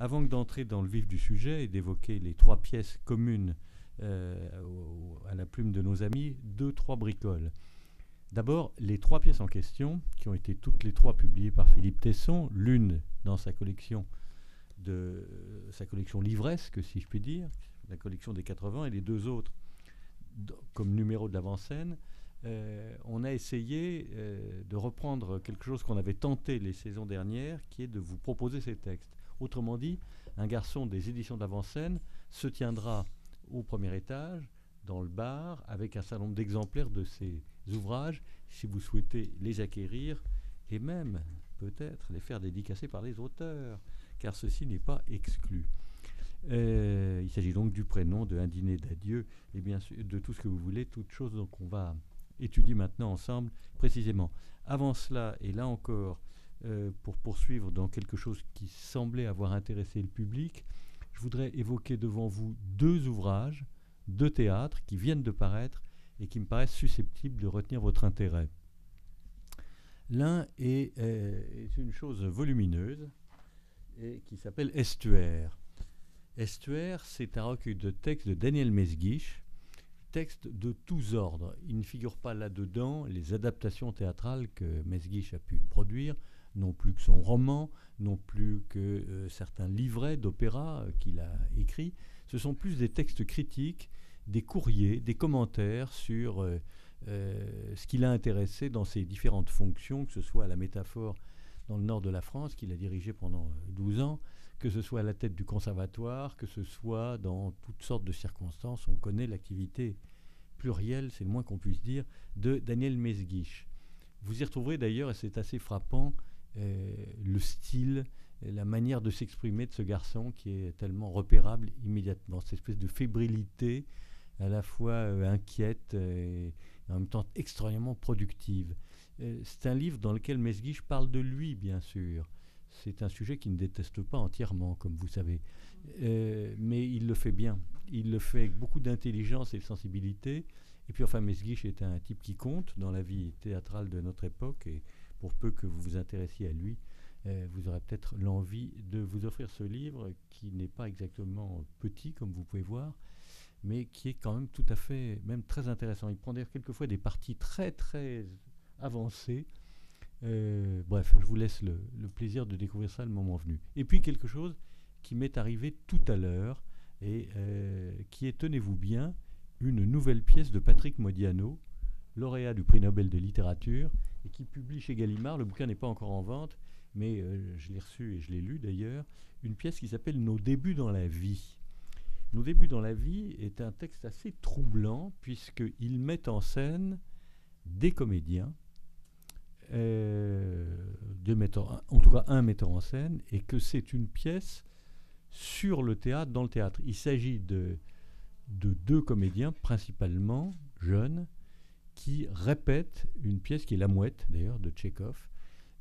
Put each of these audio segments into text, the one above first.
avant d'entrer dans le vif du sujet et d'évoquer les trois pièces communes à la plume de nos amis, trois bricoles. D'abord, les trois pièces en question, qui ont été toutes les trois publiées par Philippe Tesson, l'une dans sa collection livresque, si je puis dire, la collection des 80, et les deux autres comme numéro de l'avant-scène. On a essayé de reprendre quelque chose qu'on avait tenté les saisons dernières, qui est de vous proposer ces textes. Autrement dit, Un garçon des éditions de l'avant-scène se tiendra au premier étage, dans le bar, avec un certain nombre d'exemplaires de ces ouvrages, si vous souhaitez les acquérir, et même, peut-être, les faire dédicacer par les auteurs, car ceci n'est pas exclu. Il s'agit donc du prénom, de Un dîner d'adieu, et bien sûr de tout ce que vous voulez, toutes choses qu'on va étudier maintenant ensemble précisément. Avant cela, et là encore, pour poursuivre dans quelque chose qui semblait avoir intéressé le public, je voudrais évoquer devant vous deux ouvrages de théâtre qui viennent de paraître et qui me paraissent susceptibles de retenir votre intérêt. L'un est une chose volumineuse et qui s'appelle Estuaire. Estuaire, c'est un recueil de textes de Daniel Mesguich, textes de tous ordres. Il ne figure pas là-dedans les adaptations théâtrales que Mesguich a pu produire, non plus que son roman, non plus que certains livrets d'opéra qu'il a écrits. Ce sont plus des textes critiques, des courriers, des commentaires sur ce qui l'a intéressé dans ses différentes fonctions, que ce soit à la Métaphore dans le nord de la France, qu'il a dirigé pendant 12 ans, que ce soit à la tête du conservatoire, que ce soit dans toutes sortes de circonstances. On connaît l'activité plurielle, c'est le moins qu'on puisse dire, de Daniel Mesguich. Vous y retrouverez d'ailleurs, et c'est assez frappant, le style, la manière de s'exprimer de ce garçon qui est tellement repérable immédiatement. Cette espèce de fébrilité à la fois inquiète et en même temps extrêmement productive. C'est un livre dans lequel Mesguich parle de lui, bien sûr. C'est un sujet qu'il ne déteste pas entièrement, comme vous savez. Mais il le fait bien. Il le fait avec beaucoup d'intelligence et de sensibilité. Et puis enfin, Mesguich est un type qui compte dans la vie théâtrale de notre époque. Et pour peu que vous vous intéressiez à lui, vous aurez peut-être l'envie de vous offrir ce livre qui n'est pas exactement petit, comme vous pouvez voir, mais qui est quand même tout à fait, même très intéressant. Il prend d'ailleurs quelquefois des parties très très avancées. Bref, je vous laisse le plaisir de découvrir ça le moment venu. Et puis quelque chose qui m'est arrivé tout à l'heure et qui est, tenez-vous bien, une nouvelle pièce de Patrick Modiano, lauréat du prix Nobel de littérature, et qui publie chez Gallimard. Le bouquin n'est pas encore en vente, mais je l'ai reçu et je l'ai lu d'ailleurs. Une pièce qui s'appelle Nos débuts dans la vie. Nos débuts dans la vie est un texte assez troublant puisqu'il met en scène des comédiens, en tout cas un metteur en scène, et que c'est une pièce sur le théâtre, dans le théâtre. Il s'agit de deux comédiens, principalement jeunes, qui répètent une pièce qui est La Mouette, d'ailleurs, de Tchekhov,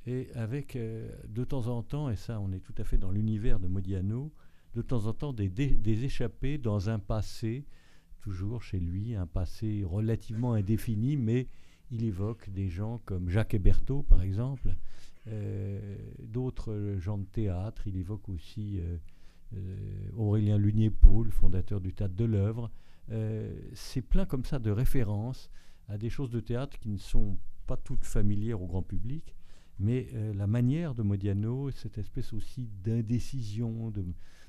et avec de temps en temps, et ça on est tout à fait dans l'univers de Modiano, de temps en temps des échappées dans un passé, toujours chez lui, un passé relativement indéfini, mais il évoque des gens comme Jacques Hébertot, par exemple, d'autres gens de théâtre. Il évoque aussi Aurélien Lunier-Paul, fondateur du Théâtre de l'Œuvre. C'est plein comme ça de références à des choses de théâtre qui ne sont pas toutes familières au grand public, mais la manière de Modiano, cette espèce aussi d'indécision, de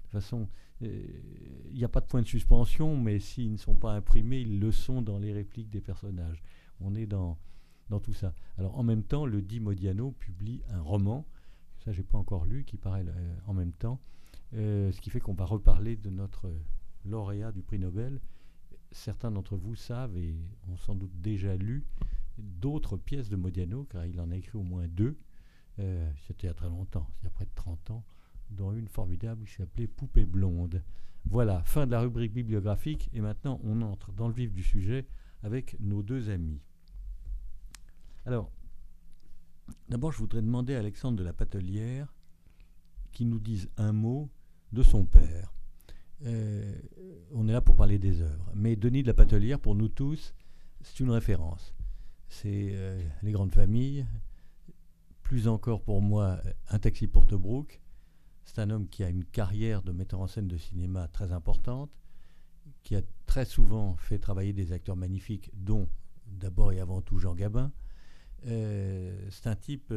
façon, il n'y a pas de point de suspension, mais s'ils ne sont pas imprimés, ils le sont dans les répliques des personnages. On est dans tout ça. Alors en même temps, le dit Modiano publie un roman, ça j'ai pas encore lu, qui paraît en même temps, ce qui fait qu'on va reparler de notre lauréat du prix Nobel. Certains d'entre vous savent et ont sans doute déjà lu d'autres pièces de Modiano, car il en a écrit au moins deux, c'était il y a très longtemps, il y a près de 30 ans, dont une formidable qui s'appelait Poupée blonde. Voilà, fin de la rubrique bibliographique, et maintenant on entre dans le vif du sujet avec nos deux amis. Alors, d'abord je voudrais demander à Alexandre de la Patelière qu'il nous dise un mot de son père. On est là pour parler des œuvres, mais Denis de la Patelière, pour nous tous, c'est une référence. C'est les grandes familles, plus encore pour moi, Un taxi pour Tobruk, C'est un homme qui a une carrière de metteur en scène de cinéma très importante, qui a très souvent fait travailler des acteurs magnifiques, dont d'abord et avant tout Jean Gabin. C'est un type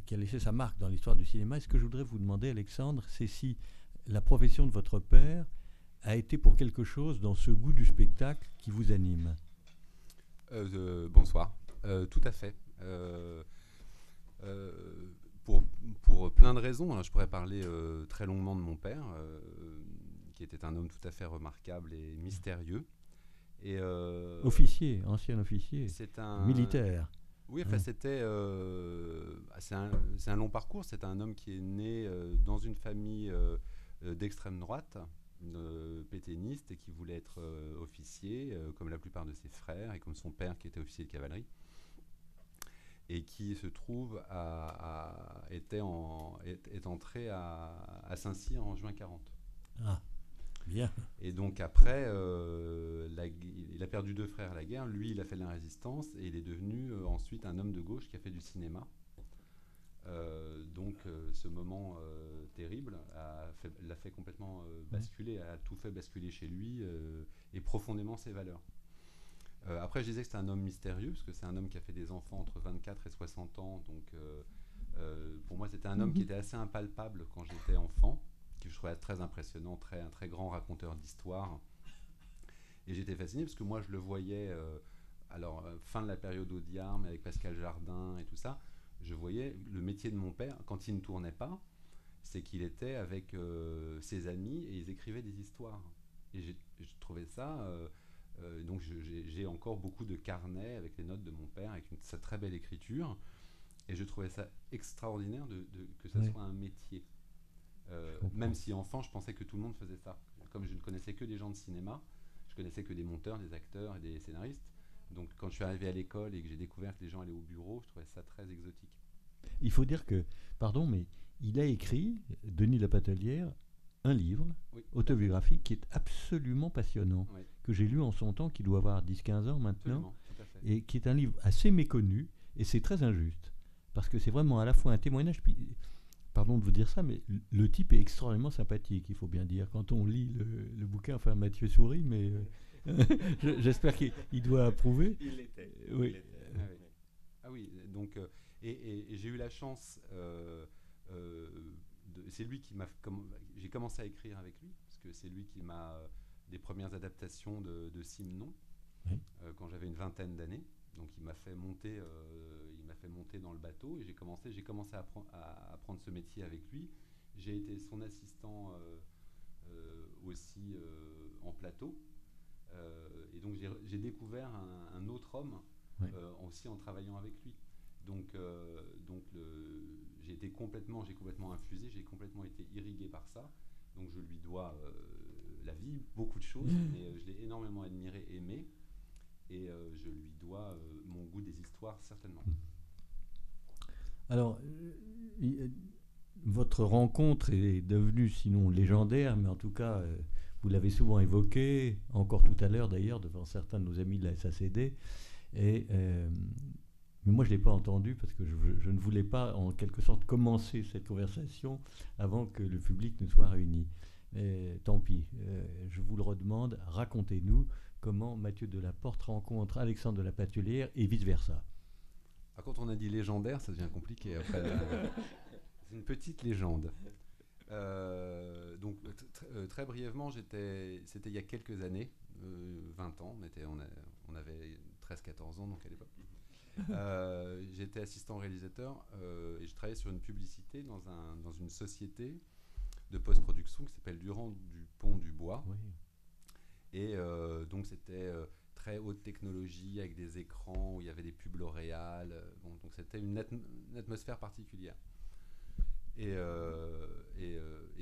qui a laissé sa marque dans l'histoire du cinéma. Et ce que je voudrais vous demander, Alexandre, c'est si la profession de votre père a été pour quelque chose dans ce goût du spectacle qui vous anime. Bonsoir. Tout à fait. Pour plein de raisons. Alors, je pourrais parler très longuement de mon père, qui était un homme tout à fait remarquable et mystérieux. Et, officier, ancien officier, c'est un militaire. Oui, enfin, c'est un long parcours. C'est un homme qui est né dans une famille d'extrême droite, pétainiste, et qui voulait être officier, comme la plupart de ses frères, et comme son père qui était officier de cavalerie, et qui se trouve est entré à Saint-Cyr en juin 40. Ah, bien. Et donc après, il a perdu 2 frères à la guerre. Lui, il a fait de la résistance et il est devenu ensuite un homme de gauche qui a fait du cinéma. Donc ce moment terrible l'a fait complètement basculer, a tout fait basculer chez lui et profondément ses valeurs. Après, je disais que c'est un homme mystérieux parce que c'est un homme qui a fait des enfants entre 24 et 60 ans. Donc pour moi, c'était un homme qui était assez impalpable quand j'étais enfant, que je trouvais très impressionnant, un très grand raconteur d'histoire. Et j'étais fasciné parce que moi, je le voyais, fin de la période Audiard, mais avec Pascal Jardin et tout ça, je voyais le métier de mon père, quand il ne tournait pas, c'est qu'il était avec ses amis et ils écrivaient des histoires. Et je trouvais ça... donc j'ai encore beaucoup de carnets avec les notes de mon père, avec sa très belle écriture. Et je trouvais ça extraordinaire que ça soit un métier. Même si enfant, je pensais que tout le monde faisait ça. Comme je ne connaissais que des gens de cinéma, je connaissais que des monteurs, des acteurs et des scénaristes. Donc quand je suis arrivé à l'école et que j'ai découvert que les gens allaient au bureau, je trouvais ça très exotique. Il faut dire que, pardon, mais il a écrit, Denis Lapatelière, un livre autobiographique qui est absolument passionnant, que j'ai lu en son temps, qui doit avoir 10-15 ans maintenant, et qui est un livre assez méconnu, et c'est très injuste, parce que c'est vraiment à la fois un témoignage, puis, pardon de vous dire ça, mais le type est extrêmement sympathique, il faut bien dire, quand on lit le bouquin, enfin Mathieu sourit, mais j'espère qu'il doit approuver. Il l'était. Oui. Ah oui, donc, et j'ai eu la chance... c'est lui qui m'a... J'ai commencé à écrire avec lui, parce que c'est lui qui m'a... des premières adaptations de Simenon, quand j'avais une vingtaine d'années. Donc il m'a fait monter dans le bateau, et j'ai commencé à apprendre ce métier avec lui. J'ai été son assistant aussi en plateau. Et donc j'ai découvert un autre homme aussi en travaillant avec lui. Donc j'ai complètement infusé, j'ai complètement été irrigué par ça. Donc je lui dois la vie, beaucoup de choses, mais je l'ai énormément admiré, aimé, et je lui dois mon goût des histoires, certainement. Alors, votre rencontre est devenue sinon légendaire, mais en tout cas, vous l'avez souvent évoqué, encore tout à l'heure d'ailleurs, devant certains de nos amis de la SACD, et... mais moi, je ne l'ai pas entendu parce que je ne voulais pas, en quelque sorte, commencer cette conversation avant que le public ne soit réuni. Tant pis, je vous le redemande, racontez-nous comment Mathieu Delaporte rencontre Alexandre de la Patelière et vice-versa. Quand on a dit légendaire, ça devient compliqué. Après, c'est une petite légende. Donc, très brièvement, c'était il y a quelques années, 20 ans, on avait 13-14 ans donc à l'époque. J'étais assistant réalisateur et je travaillais sur une publicité dans une société de post-production qui s'appelle Durand Dupont du Bois. Oui. Et donc c'était très haute technologie avec des écrans où il y avait des pubs L'Oréal. Donc c'était une atmosphère particulière. Et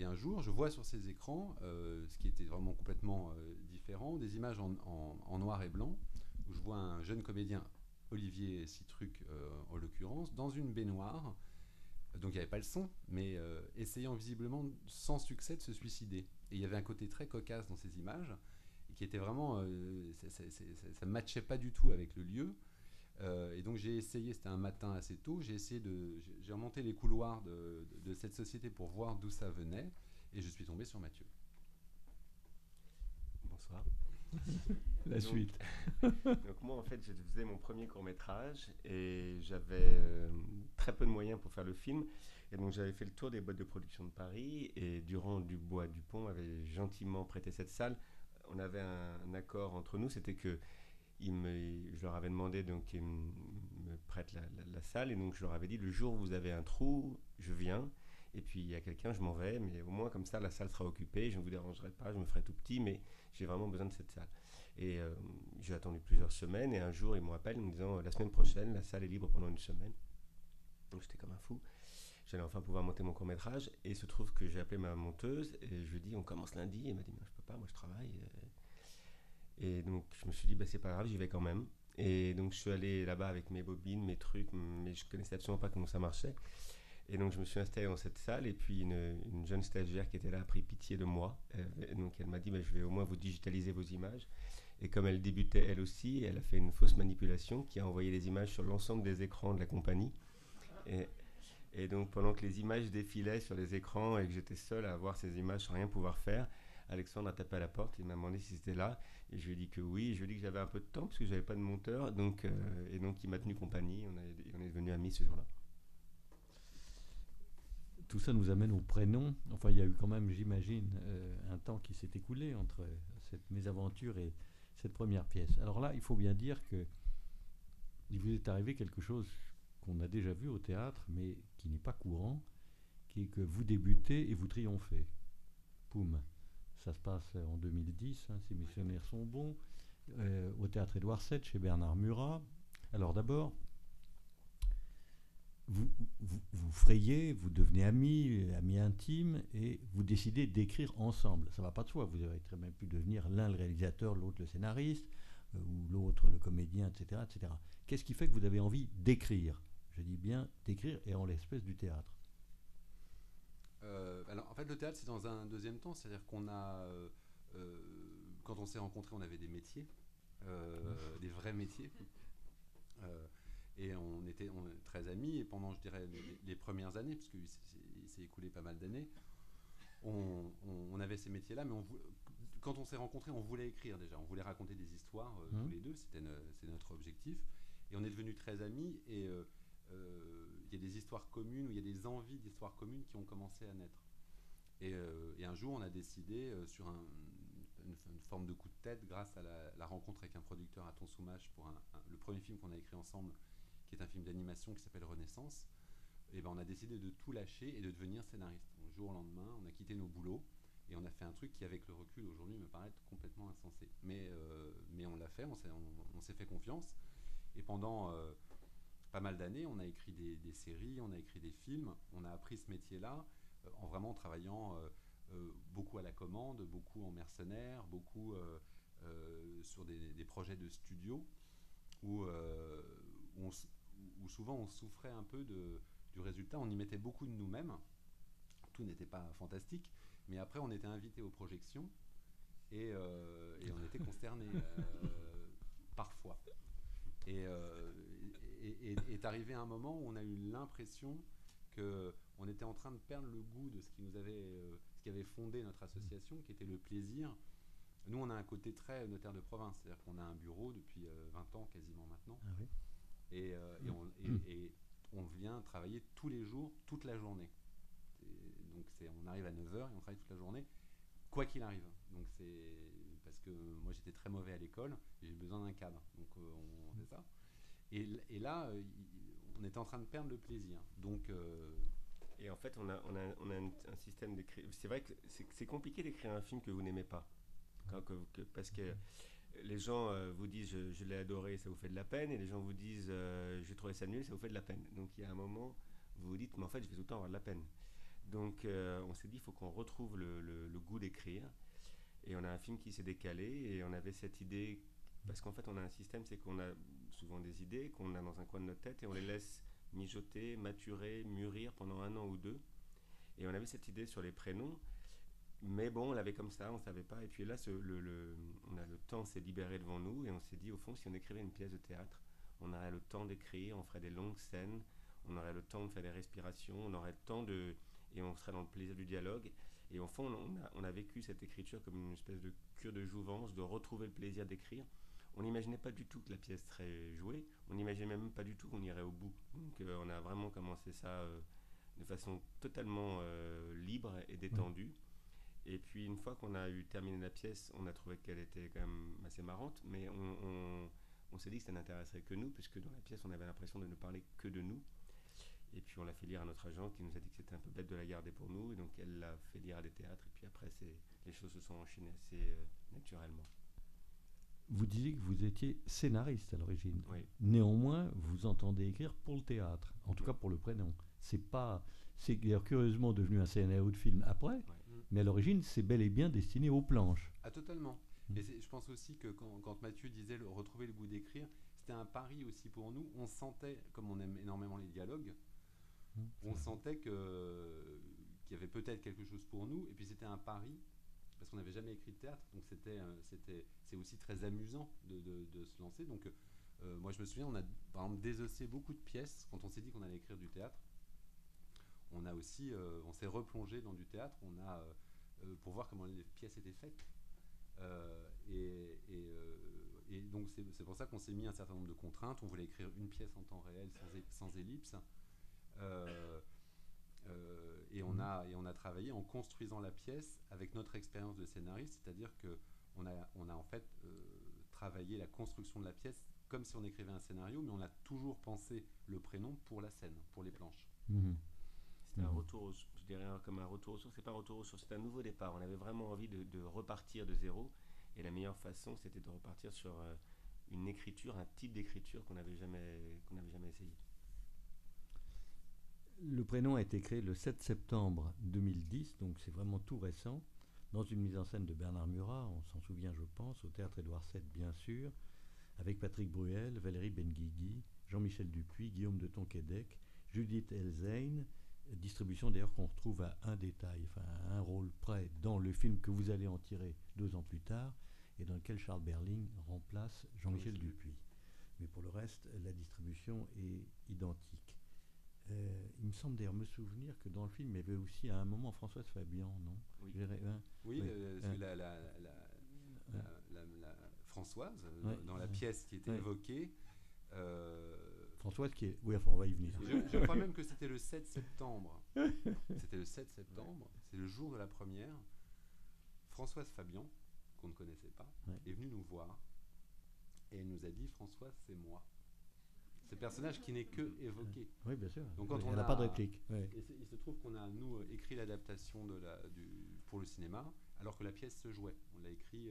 un jour, je vois sur ces écrans, ce qui était vraiment complètement différent, des images en noir et blanc, où je vois un jeune comédien, Olivier Citruc en l'occurrence, dans une baignoire, donc il n'y avait pas le son, mais essayant visiblement sans succès de se suicider. Et il y avait un côté très cocasse dans ces images, et qui était vraiment... ça ne matchait pas du tout avec le lieu. Et donc j'ai essayé, c'était un matin assez tôt, j'ai remonté les couloirs de cette société pour voir d'où ça venait, et je suis tombé sur Mathieu. Bonsoir. La suite. Donc moi en fait je faisais mon premier court-métrage et j'avais très peu de moyens pour faire le film. Et donc j'avais fait le tour des boîtes de production de Paris et Durand Dubois Dupont avait gentiment prêté cette salle. On avait un accord entre nous, c'était que je leur avais demandé donc qu'ils me prêtent la salle et donc je leur avais dit le jour où vous avez un trou, je viens. Et puis il y a quelqu'un, je m'en vais, mais au moins comme ça la salle sera occupée, je ne vous dérangerai pas, je me ferai tout petit, mais j'ai vraiment besoin de cette salle. Et j'ai attendu plusieurs semaines et un jour ils me rappellent en me disant la semaine prochaine la salle est libre pendant une semaine. Donc j'étais comme un fou. J'allais enfin pouvoir monter mon court-métrage et il se trouve que j'ai appelé ma monteuse et je lui ai dit on commence lundi et elle m'a dit non, je peux pas, moi je travaille. Et donc je me suis dit bah, c'est pas grave, j'y vais quand même. Et donc je suis allé là-bas avec mes bobines, mes trucs, mais je connaissais absolument pas comment ça marchait. Et donc je me suis installé dans cette salle et puis une jeune stagiaire qui était là a pris pitié de moi. Donc elle m'a dit bah, je vais au moins vous digitaliser vos images. Et comme elle débutait elle aussi, elle a fait une fausse manipulation qui a envoyé les images sur l'ensemble des écrans de la compagnie. Et donc pendant que les images défilaient sur les écrans et que j'étais seul à voir ces images sans rien pouvoir faire, Alexandre a tapé à la porte, il m'a demandé si c'était là, et je lui ai dit que oui, je lui ai dit que j'avais un peu de temps parce que j'avais pas de monteur, donc, et donc il m'a tenu compagnie, on est devenus amis ce jour-là. Tout ça nous amène au prénom. Enfin, il y a eu quand même, j'imagine, un temps qui s'est écoulé entre cette mésaventure et cette première pièce. Alors là, il faut bien dire que il vous est arrivé quelque chose qu'on a déjà vu au théâtre, mais qui n'est pas courant, qui est que vous débutez et vous triomphez. Poum. Ça se passe en 2010, hein, si mes souvenirs sont bons, au théâtre Édouard VII, chez Bernard Murat. Alors d'abord, vous frayez, vous devenez amis intimes, et vous décidez d'écrire ensemble. Ça ne va pas de soi, vous avez très bien pu devenir l'un le réalisateur, l'autre le scénariste, ou l'autre le comédien, etc., etc. Qu'est-ce qui fait que vous avez envie d'écrire? Je dis bien d'écrire, et en l'espèce du théâtre. Alors en fait le théâtre c'est dans un deuxième temps, c'est-à-dire qu'on a quand on s'est rencontrés on avait des métiers, des vrais métiers, et on était très amis, et pendant je dirais les premières années, parce qu'il s'est écoulé pas mal d'années, on avait ces métiers là, mais quand on s'est rencontrés on voulait écrire déjà, on voulait raconter des histoires tous les deux, c'est notre objectif, et on est devenus très amis, et il y a des histoires communes, ou il y a des envies d'histoires communes qui ont commencé à naître. Et un jour, on a décidé, sur une forme de coup de tête, grâce à la rencontre avec un producteur à Tonsoumache pour le premier film qu'on a écrit ensemble, qui est un film d'animation qui s'appelle Renaissance, et ben on a décidé de tout lâcher et de devenir scénariste. Donc, jour au lendemain, on a quitté nos boulots et on a fait un truc qui, avec le recul aujourd'hui, me paraît complètement insensé. Mais on l'a fait, on s'est fait confiance. Et pendant pas mal d'années, on a écrit des séries, on a écrit des films, on a appris ce métier-là en vraiment travaillant beaucoup à la commande, beaucoup en mercenaire, beaucoup sur des projets de studio où souvent on souffrait un peu du résultat, on y mettait beaucoup de nous-mêmes, tout n'était pas fantastique, mais après on était invité aux projections et on était consterné parfois. Et est arrivé un moment où on a eu l'impression qu'on était en train de perdre le goût de ce qui avait fondé notre association, qui était le plaisir. Nous, on a un côté très notaire de province, c'est-à-dire qu'on a un bureau depuis 20 ans quasiment maintenant, Ah oui. et on vient travailler tous les jours, toute la journée. Donc on arrive à 9h et on travaille toute la journée, quoi qu'il arrive. Donc c'est parce que moi j'étais très mauvais à l'école, j'ai eu besoin d'un cadre, donc on fait ça. Et là, on était en train de perdre le plaisir. Donc, et en fait, on a un système d'écrire. C'est vrai que c'est compliqué d'écrire un film que vous n'aimez pas. Parce que les gens vous disent je l'ai adoré, ça vous fait de la peine, et les gens vous disent j'ai trouvé ça nul, ça vous fait de la peine. Donc il y a un moment, vous vous dites mais en fait je vais tout le temps avoir de la peine. Donc on s'est dit il faut qu'on retrouve le goût d'écrire. Et on a un film qui s'est décalé, et on avait cette idée, parce qu'en fait on a un système, c'est qu'on a souvent des idées qu'on a dans un coin de notre tête et on les laisse mijoter, maturer, mûrir pendant 1 an ou 2. Et on avait cette idée sur les prénoms, mais bon, on l'avait comme ça, on ne savait pas. Et puis là, le temps s'est libéré devant nous et on s'est dit, au fond, si on écrivait une pièce de théâtre on aurait le temps d'écrire, on ferait des longues scènes, on aurait le temps de faire des respirations, on aurait le temps de... et on serait dans le plaisir du dialogue. Et au fond, on a vécu cette écriture comme une espèce de cure de jouvence, de retrouver le plaisir d'écrire. On n'imaginait pas du tout que la pièce serait jouée, on n'imaginait même pas du tout qu'on irait au bout. Donc on a vraiment commencé ça de façon totalement libre et détendue. Et puis une fois qu'on a eu terminé la pièce, on a trouvé qu'elle était quand même assez marrante, mais on s'est dit que ça n'intéresserait que nous, puisque dans la pièce on avait l'impression de ne parler que de nous. Et puis on l'a fait lire à notre agent qui nous a dit que c'était un peu bête de la garder pour nous, et donc elle l'a fait lire à des théâtres, et puis après les choses se sont enchaînées assez naturellement. Vous disiez que vous étiez scénariste à l'origine. Oui. Néanmoins, vous entendez écrire pour le théâtre, en tout cas pour le prénom. C'est d'ailleurs curieusement devenu un scénario de film après, mais à l'origine, c'est bel et bien destiné aux planches. Ah, totalement. Et je pense aussi que quand Mathieu disait retrouver le goût d'écrire, c'était un pari aussi pour nous. On sentait, comme on aime énormément les dialogues, on sentait qu'il y avait peut-être quelque chose pour nous. Et puis c'était un pari, parce qu'on n'avait jamais écrit de théâtre. Donc c'est aussi très amusant de se lancer. Donc moi je me souviens, on a par exemple désossé beaucoup de pièces quand on s'est dit qu'on allait écrire du théâtre. On a aussi, on s'est replongé dans du théâtre. Pour voir comment les pièces étaient faites. Et donc c'est pour ça qu'on s'est mis un certain nombre de contraintes. On voulait écrire une pièce en temps réel sans ellipse. Et on a travaillé en construisant la pièce avec notre expérience de scénariste, c'est-à-dire qu'on a en fait travaillé la construction de la pièce comme si on écrivait un scénario, mais on a toujours pensé le prénom pour la scène, pour les planches. C'était un retour, je dirais comme un retour aux sources. C'est pas un retour aux sources, c'est un nouveau départ. On avait vraiment envie de repartir de zéro, et la meilleure façon, c'était de repartir sur une écriture, un type d'écriture qu'on n'avait jamais essayé. Le prénom a été créé le 7 septembre 2010, donc c'est vraiment tout récent, dans une mise en scène de Bernard Murat, on s'en souvient je pense, au théâtre Édouard VII bien sûr, avec Patrick Bruel, Valérie Benguigui, Jean-Michel Dupuis, Guillaume de Tonquédec, Judith Elzein, distribution d'ailleurs qu'on retrouve à un détail, enfin à un rôle près dans le film que vous allez en tirer 2 ans plus tard, et dans lequel Charles Berling remplace Jean-Michel Dupuis. Mais pour le reste, la distribution est identique. Il me semble d'ailleurs me souvenir que dans le film, il y avait aussi à un moment Françoise Fabian, non? Oui, oui. La Françoise, dans la pièce qui était évoquée. Françoise qui est... Oui, enfin, on va y venir. Je crois même que c'était le 7 septembre. C'était le 7 septembre, c'est le jour de la première. Françoise Fabian, qu'on ne connaissait pas, est venue nous voir et elle nous a dit « Françoise, c'est moi ». Ce personnage qui n'est que évoqué. Oui, bien sûr. Donc quand on n'a pas de réplique. Il se trouve qu'on a, nous, écrit l'adaptation pour le cinéma, alors que la pièce se jouait. On l'a écrit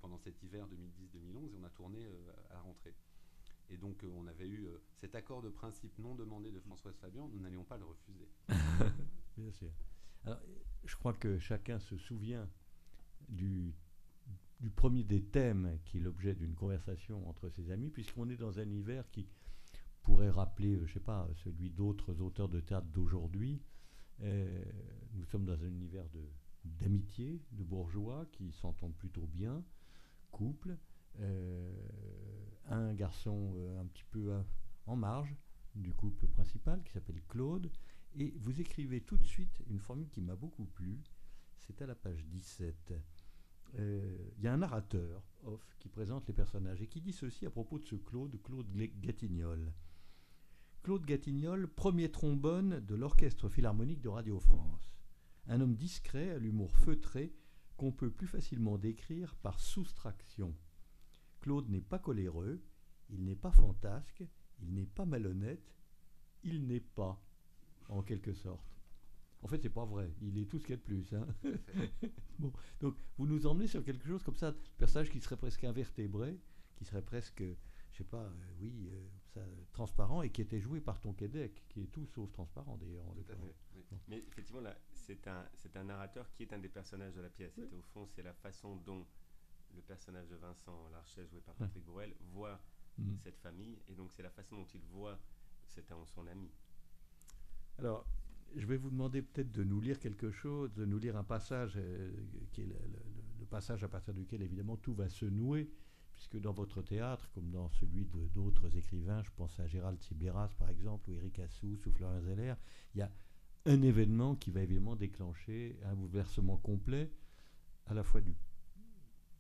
pendant cet hiver 2010-2011 et on a tourné à la rentrée. Et donc on avait eu cet accord de principe non demandé de Françoise Fabian, nous n'allions pas le refuser. Bien sûr. Alors, je crois que chacun se souvient du premier des thèmes qui est l'objet d'une conversation entre ses amis, puisqu'on est dans un univers qui pourrait rappeler, je ne sais pas, celui d'autres auteurs de théâtre d'aujourd'hui. Nous sommes dans un univers d'amitié, de bourgeois qui s'entendent plutôt bien, couple, un garçon un petit peu en marge du couple principal qui s'appelle Claude, et vous écrivez tout de suite une formule qui m'a beaucoup plu, c'est à la page 17. Il y a un narrateur off qui présente les personnages et qui dit ceci à propos de ce Claude Gatignol. Claude Gatignol, premier trombone de l'Orchestre Philharmonique de Radio France. Un homme discret, à l'humour feutré, qu'on peut plus facilement décrire par soustraction. Claude n'est pas coléreux, il n'est pas fantasque, il n'est pas malhonnête, il n'est pas, en quelque sorte. En fait, c'est pas vrai, il est tout ce qu'il y a de plus. Hein. Bon, donc, vous nous emmenez sur quelque chose comme ça, un personnage qui serait presque invertébré, qui serait presque, je sais pas, transparent, et qui était joué par Tonquédec, qui est tout sauf transparent d'ailleurs. Tout à fait. Oui. Bon. Mais effectivement, là, c'est un narrateur qui est un des personnages de la pièce. Oui. Au fond, c'est la façon dont le personnage de Vincent Larchet, joué par Patrick Bruel, voit cette famille, et donc c'est la façon dont il voit son ami. Alors, je vais vous demander peut-être de nous lire quelque chose, de nous lire un passage qui est le passage à partir duquel évidemment tout va se nouer, puisque dans votre théâtre, comme dans celui d'autres écrivains, je pense à Gérald Sibéras par exemple, ou Éric Assous, ou Florian Zeller, il y a un événement qui va évidemment déclencher un bouleversement complet, à la fois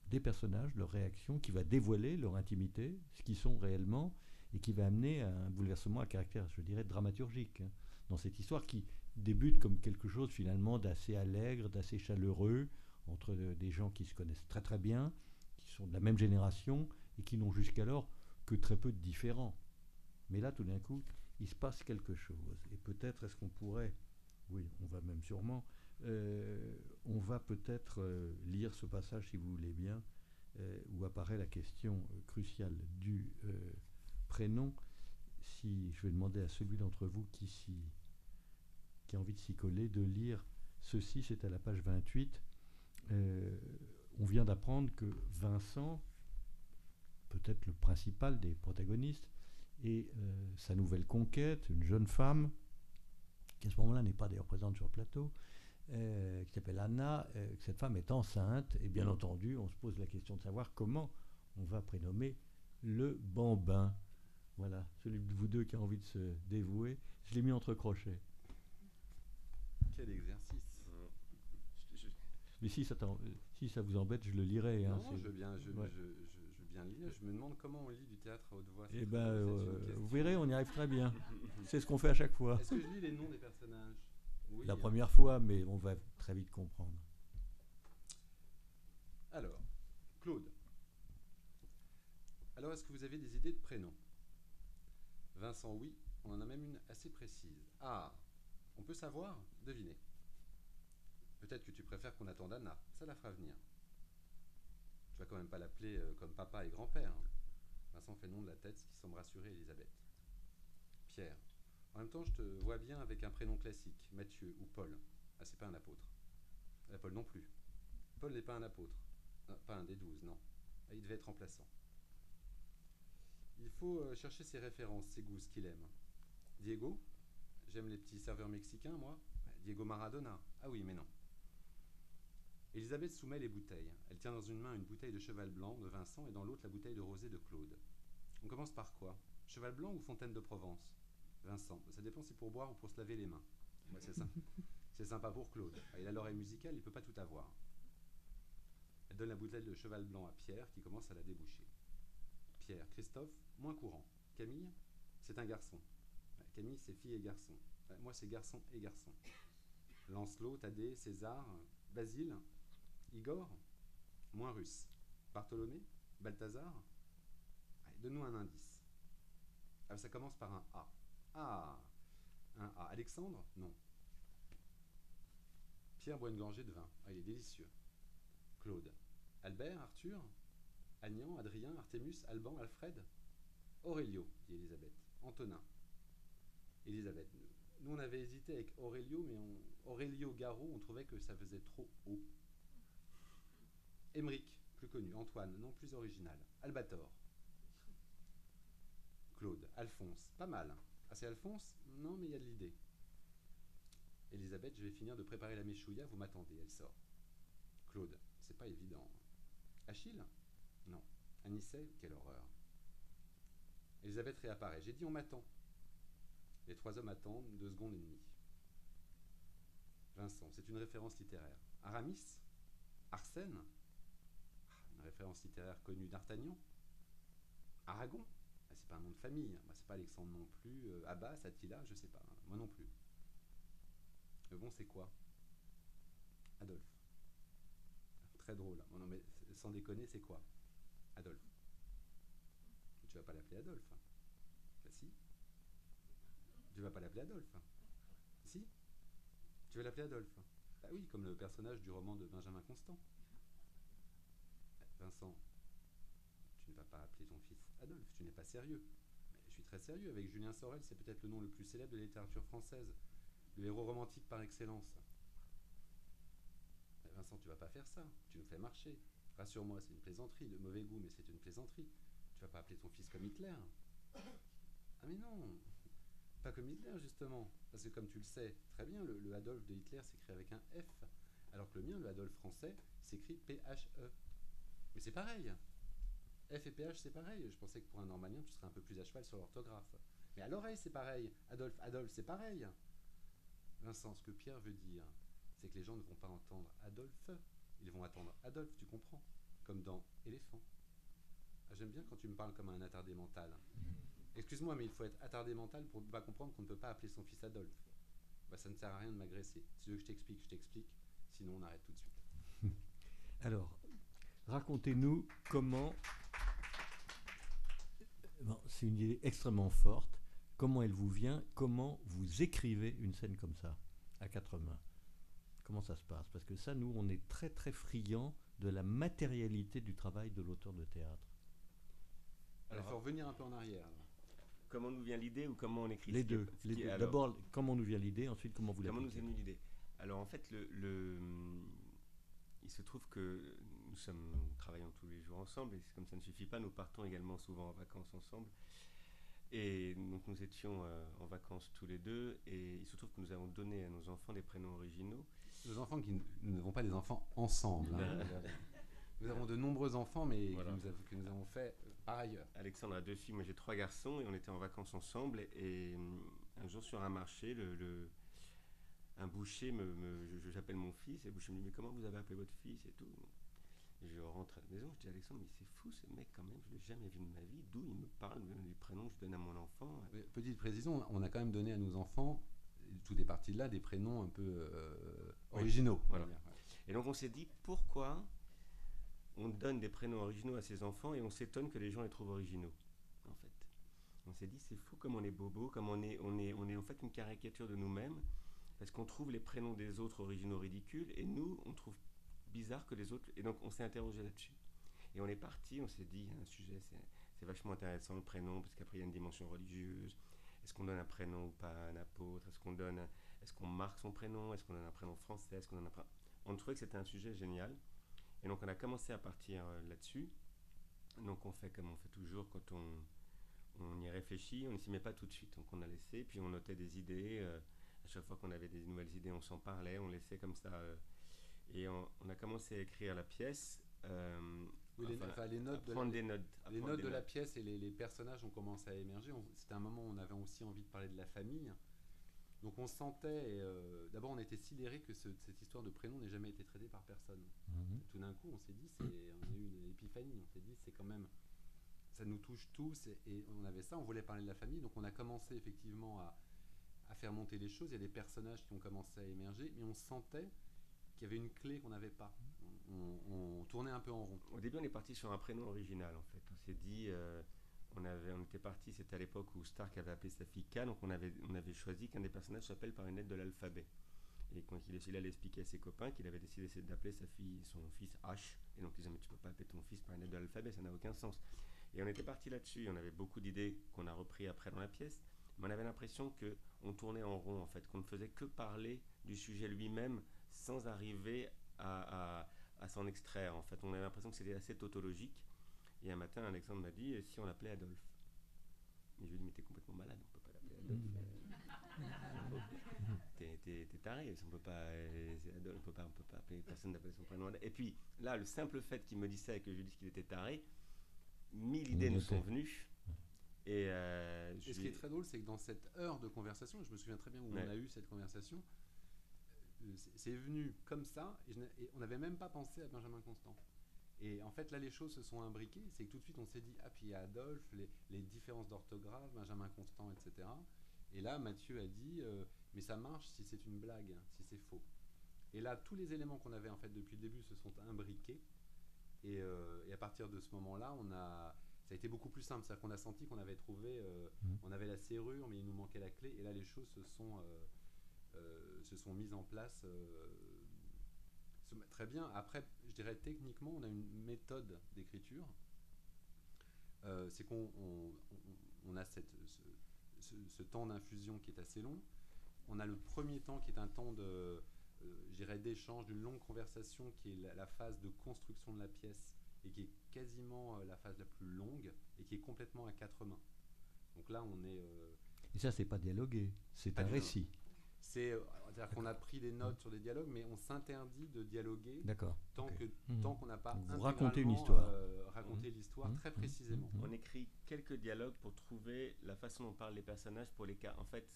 des personnages, leurs réactions, qui va dévoiler leur intimité, ce qu'ils sont réellement, et qui va amener à un bouleversement à caractère, je dirais, dramaturgique, hein, dans cette histoire qui débute comme quelque chose finalement d'assez allègre, d'assez chaleureux, entre des gens qui se connaissent très très bien, qui sont de la même génération, et qui n'ont jusqu'alors que très peu de différents. Mais là, tout d'un coup, il se passe quelque chose. Et peut-être est-ce qu'on pourrait, oui, on va même sûrement, on va peut-être lire ce passage, si vous voulez bien, où apparaît la question cruciale du prénom. Si je vais demander à celui d'entre vous qui a envie de s'y coller, de lire ceci, c'est à la page 28. On vient d'apprendre que Vincent, peut-être le principal des protagonistes, et sa nouvelle conquête, une jeune femme, qui à ce moment-là n'est pas d'ailleurs présente sur le plateau, qui s'appelle Anna, que cette femme est enceinte, et bien entendu, on se pose la question de savoir comment on va prénommer le bambin. Voilà, celui de vous deux qui a envie de se dévouer, je l'ai mis entre crochets. Quel exercice. Mais si ça vous embête, je le lirai. Non, je veux bien le lire. Je me demande comment on lit du théâtre à haute voix. Eh bien, vous verrez, on y arrive très bien. C'est ce qu'on fait à chaque fois. Est-ce que je lis les noms des personnages? Oui, la première fois, mais on va très vite comprendre. Alors, Claude. Alors, est-ce que vous avez des idées de prénoms? Vincent, oui. On en a même une assez précise. Ah, on peut savoir? Devinez. Peut-être que tu préfères qu'on attende Anna. Ça la fera venir. Tu vas quand même pas l'appeler comme papa et grand-père. Hein. Vincent fait le nom de la tête, ce qui semble rassurer Elisabeth. Pierre. En même temps, je te vois bien avec un prénom classique, Mathieu ou Paul. Ah, c'est pas un apôtre. Paul non plus. Paul n'est pas un apôtre. Non, pas un des 12, non. Ah, il devait être remplaçant. Il faut chercher ses références, ses goûts, ce qu'il aime. Diego. J'aime les petits serveurs mexicains, moi. Diego Maradona. Ah oui, mais non. Elisabeth soumet les bouteilles. Elle tient dans une main une bouteille de cheval blanc de Vincent et dans l'autre la bouteille de rosé de Claude. On commence par quoi? Cheval blanc ou fontaine de Provence? Vincent. Ça dépend si pour boire ou pour se laver les mains. Ouais, c'est ça. C'est sympa pour Claude. Il a l'oreille musicale, il ne peut pas tout avoir. Elle donne la bouteille de cheval blanc à Pierre qui commence à la déboucher. Pierre. Christophe, moins courant. Camille, c'est un garçon. Camille, c'est fille et garçon. Moi, c'est garçon et garçon. Lancelot, Thaddée, César, Basile, Igor, moins russe. Bartholomé, Balthazar. Allez, donne-nous un indice. Ah, ça commence par un A. Ah, un A. Alexandre? Non. Pierre boit une gorgée de vin. Ah, il est délicieux. Claude. Albert, Arthur, Agnan, Adrien, Artémus, Alban, Alfred. Aurélio, dit Elisabeth. Antonin. Elisabeth. Nous, on avait hésité avec Aurélio, mais Aurélio Garot, on trouvait que ça faisait trop haut. Émeric, plus connu. Antoine, non, plus original. Albator. Claude. Alphonse, pas mal. Ah, c'est Alphonse? Non, mais il y a de l'idée. Elisabeth, je vais finir de préparer la méchouilla, vous m'attendez, elle sort. Claude, c'est pas évident. Achille? Non. Anicet? Quelle horreur. Elisabeth réapparaît. J'ai dit on m'attend. Les trois hommes attendent 2 secondes et demie. Vincent, c'est une référence littéraire. Aramis? Arsène? Une référence littéraire connue. D'Artagnan? Aragon? C'est pas un nom de famille. C'est pas Alexandre non plus. Abbas, Attila, je sais pas. Moi non plus. Mais bon, c'est quoi? Adolphe. Très drôle. Bon, non, mais sans déconner, c'est quoi? Adolphe. Tu vas pas l'appeler Adolphe? Bah si. Tu vas pas l'appeler Adolphe? Si. Tu vas l'appeler Adolphe? Bah oui, comme le personnage du roman de Benjamin Constant. Vincent, tu ne vas pas appeler ton fils Adolphe, tu n'es pas sérieux. Mais je suis très sérieux. Avec Julien Sorel, c'est peut-être le nom le plus célèbre de la littérature française. Le héros romantique par excellence. Mais Vincent, tu vas pas faire ça. Tu nous fais marcher. Rassure-moi, c'est une plaisanterie. De mauvais goût, mais c'est une plaisanterie. Tu vas pas appeler ton fils comme Hitler. Ah mais non, pas comme Hitler justement. Parce que comme tu le sais très bien, le Adolphe de Hitler s'écrit avec un F. Alors que le mien, le Adolphe français, s'écrit P-H-E. Mais c'est pareil. F et PH, c'est pareil. Je pensais que pour un normalien, tu serais un peu plus à cheval sur l'orthographe. Mais à l'oreille, c'est pareil. Adolphe, Adolphe, c'est pareil. Vincent, ce que Pierre veut dire, c'est que les gens ne vont pas entendre Adolphe, ils vont attendre Adolphe, tu comprends? Comme dans éléphant. Ah, j'aime bien quand tu me parles comme un attardé mental. Excuse-moi, mais il faut être attardé mental pour ne pas comprendre qu'on ne peut pas appeler son fils Adolphe. Bah, ça ne sert à rien de m'agresser. Si tu veux que je t'explique. Sinon, on arrête tout de suite. Alors, racontez-nous comment... Bon, c'est une idée extrêmement forte. Comment elle vous vient? Comment vous écrivez une scène comme ça, à quatre mains? Comment ça se passe? Parce que ça, nous, on est très très friands de la matérialité du travail de l'auteur de théâtre. Alors, il faut revenir un peu en arrière. Alors. Comment nous vient l'idée ou comment on écrit? Les deux. D'abord, comment nous vient l'idée, ensuite comment vous l'appliquez. Comment nous est venue l'idée? Alors en fait, il se trouve que nous travaillons tous les jours ensemble, et comme ça ne suffit pas, nous partons également souvent en vacances ensemble. Et donc nous étions en vacances tous les deux, et il se trouve que nous avons donné à nos enfants des prénoms originaux. Nos enfants nous n'avons pas des enfants ensemble. Hein. Nous avons de nombreux enfants, mais voilà. que nous avons fait par ailleurs. Alexandre a 2 filles, moi j'ai 3 garçons, et on était en vacances ensemble. Et un jour sur un marché, un boucher, j'appelle mon fils, et le boucher me dit « Mais comment vous avez appelé votre fils ?» et tout. Et je rentre à la maison, je dis « Alexandre, mais c'est fou ce mec quand même, je ne l'ai jamais vu de ma vie, d'où il me parle du prénom que je donne à mon enfant ?» Petite précision, on a quand même donné à nos enfants, tout est parti de là, des prénoms un peu originaux. Oui, voilà. Et donc on s'est dit « Pourquoi on donne des prénoms originaux à ses enfants et on s'étonne que les gens les trouvent originaux ?» En fait, on s'est dit « C'est fou comme on est bobo, comme on est en fait une caricature de nous-mêmes. » Parce qu'on trouve les prénoms des autres originaux ridicules, et nous, on trouve bizarre que les autres... Et donc, on s'est interrogé là-dessus. Et on est parti, on s'est dit, un sujet, c'est vachement intéressant, le prénom, parce qu'après, il y a une dimension religieuse. Est-ce qu'on donne un prénom ou pas à un apôtre? Est-ce qu'on marque son prénom? Est-ce qu'on donne un prénom français? Est-ce qu'on donne un prénom... On trouvait que c'était un sujet génial. Et donc, on a commencé à partir là-dessus. Donc, on fait comme on fait toujours quand on y réfléchit. On ne s'y met pas tout de suite. Donc, on a laissé, puis on notait des idées... À chaque fois qu'on avait des nouvelles idées, on s'en parlait, on laissait comme ça. Et on a commencé à écrire la pièce. Oui, les notes de la pièce et les personnages ont commencé à émerger. C'était un moment où on avait aussi envie de parler de la famille. Donc on sentait, d'abord on était sidérés que cette histoire de prénom n'ait jamais été traitée par personne. Tout d'un coup on s'est dit, on a eu une épiphanie, on s'est dit c'est quand même, ça nous touche tous, et on avait ça, on voulait parler de la famille. Donc on a commencé effectivement à faire monter les choses. Il y a des personnages qui ont commencé à émerger, mais on sentait qu'il y avait une clé qu'on n'avait pas. On tournait un peu en rond. Au début, on est parti sur un prénom original, en fait. On s'est dit, on était parti, c'était à l'époque où Stark avait appelé sa fille K, donc on avait choisi qu'un des personnages s'appelle par une lettre de l'alphabet. Et quand il allait expliquer à ses copains qu'il avait décidé d'appeler son fils H, et donc ils disaient, mais tu peux pas appeler ton fils par une lettre de l'alphabet, ça n'a aucun sens. Et on était parti là-dessus, on avait beaucoup d'idées qu'on a repris après dans la pièce. Mais on avait l'impression qu'on tournait en rond, en fait, qu'on ne faisait que parler du sujet lui-même sans arriver à s'en extraire. En fait, on avait l'impression que c'était assez tautologique. Et un matin, Alexandre m'a dit, si on l'appelait Adolphe? Et je lui ai dit, mais t'es complètement malade, on ne peut pas l'appeler Adolphe. T'es taré, on ne peut pas appeler, personne n'appelle son prénom. Et puis là, le simple fait qu'il me dise ça et que je lui dise qu'il était taré, 1000 idées nous sont venues. Et ce qui est très drôle, c'est que dans cette heure de conversation, je me souviens très bien où on a eu cette conversation, c'est venu comme ça, et on n'avait même pas pensé à Benjamin Constant. Et en fait, là, les choses se sont imbriquées. C'est que tout de suite, on s'est dit, ah, puis il y a Adolphe, les différences d'orthographe, Benjamin Constant, etc. Et là, Mathieu a dit, mais ça marche si c'est une blague, si c'est faux. Et là, tous les éléments qu'on avait en fait depuis le début se sont imbriqués. Et à partir de ce moment-là, ça a été beaucoup plus simple. C'est-à-dire qu'on a senti qu'on avait trouvé, on avait la serrure, mais il nous manquait la clé. Et là, les choses se sont mises en place très bien. Après, je dirais techniquement, on a une méthode d'écriture. C'est qu'on a ce temps d'infusion qui est assez long. On a le premier temps qui est un temps d'échange, d'une longue conversation, qui est la phase de construction de la pièce, et qui est quasiment la phase la plus longue, et qui est complètement à 4 mains. Donc là, on est... Et ça, c'est pas dialogué, c'est un récit. C'est-à-dire qu'on a pris des notes sur des dialogues, mais on s'interdit de dialoguer tant qu'on n'a pas vous racontez une histoire. raconter l'histoire très précisément. On écrit quelques dialogues pour trouver la façon dont parlent les personnages pour les cas. En fait,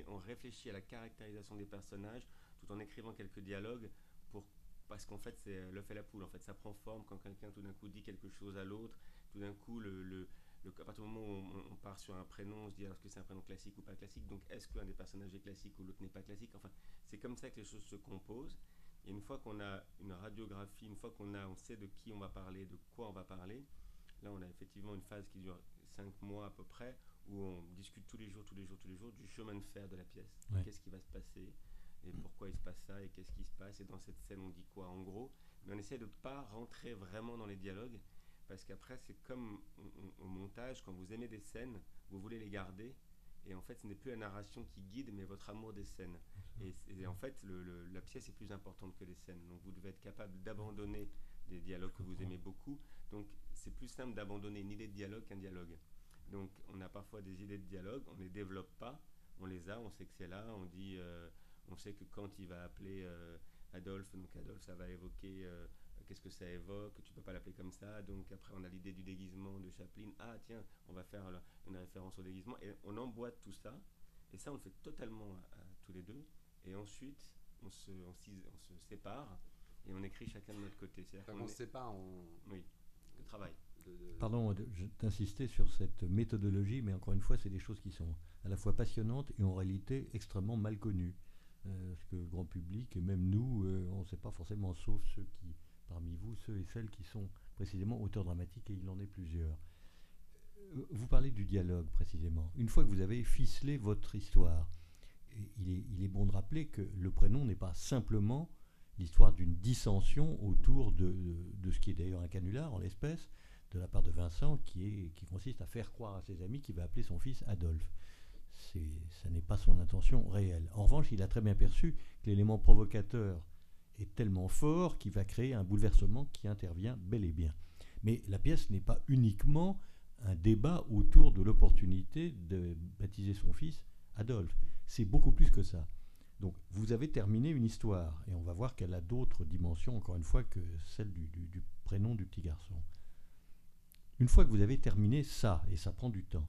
on réfléchit à la caractérisation des personnages tout en écrivant quelques dialogues parce qu'en fait, c'est l'œuf et la poule. En fait, ça prend forme quand quelqu'un tout d'un coup dit quelque chose à l'autre. Tout d'un coup, à partir du moment où on part sur un prénom, on se dit alors est-ce que c'est un prénom classique ou pas classique. Donc, est-ce qu'un des personnages est classique ou l'autre n'est pas classique. Enfin, c'est comme ça que les choses se composent. Et une fois qu'on a une radiographie, une fois on sait de qui on va parler, de quoi on va parler, là on a effectivement une phase qui dure 5 mois à peu près, où on discute tous les jours du chemin de fer de la pièce. Ouais. Qu'est-ce qui va se passer et pourquoi il se passe ça et qu'est-ce qui se passe et dans cette scène on dit quoi en gros. Mais on essaie de ne pas rentrer vraiment dans les dialogues parce qu'après c'est comme au montage, quand vous aimez des scènes, vous voulez les garder. Et en fait, ce n'est plus la narration qui guide, mais votre amour des scènes. Et en fait, la pièce est plus importante que les scènes. Donc, vous devez être capable d'abandonner des dialogues que vous aimez beaucoup. Donc, c'est plus simple d'abandonner une idée de dialogue qu'un dialogue. Donc, on a parfois des idées de dialogue, on ne les développe pas. On les a, on sait que c'est là. On sait que quand il va appeler Adolphe, donc Adolphe, ça va évoquer... qu'est-ce que ça évoque, tu peux pas l'appeler comme ça. Donc après on a l'idée du déguisement de Chaplin, ah tiens on va faire une référence au déguisement et on emboîte tout ça et ça on le fait totalement à tous les deux et ensuite on se sépare et on écrit chacun de notre côté. Quand on se sépare, oui, le travail. Pardon d'insister sur cette méthodologie, mais encore une fois c'est des choses qui sont à la fois passionnantes et en réalité extrêmement mal connues. Parce que le grand public et même nous, on ne sait pas forcément, sauf ceux qui parmi vous, ceux et celles qui sont précisément auteurs dramatiques, et il en est plusieurs. Vous parlez du dialogue précisément. Une fois que vous avez ficelé votre histoire, il est bon de rappeler que le prénom n'est pas simplement l'histoire d'une dissension autour de ce qui est d'ailleurs un canular en l'espèce, de la part de Vincent, qui consiste à faire croire à ses amis qu'il va appeler son fils Adolphe. Ça n'est pas son intention réelle. En revanche, il a très bien perçu que l'élément provocateur est tellement fort qu'il va créer un bouleversement qui intervient bel et bien. Mais la pièce n'est pas uniquement un débat autour de l'opportunité de baptiser son fils Adolphe. C'est beaucoup plus que ça. Donc vous avez terminé une histoire, et on va voir qu'elle a d'autres dimensions, encore une fois, que celle du prénom du petit garçon. Une fois que vous avez terminé ça, et ça prend du temps,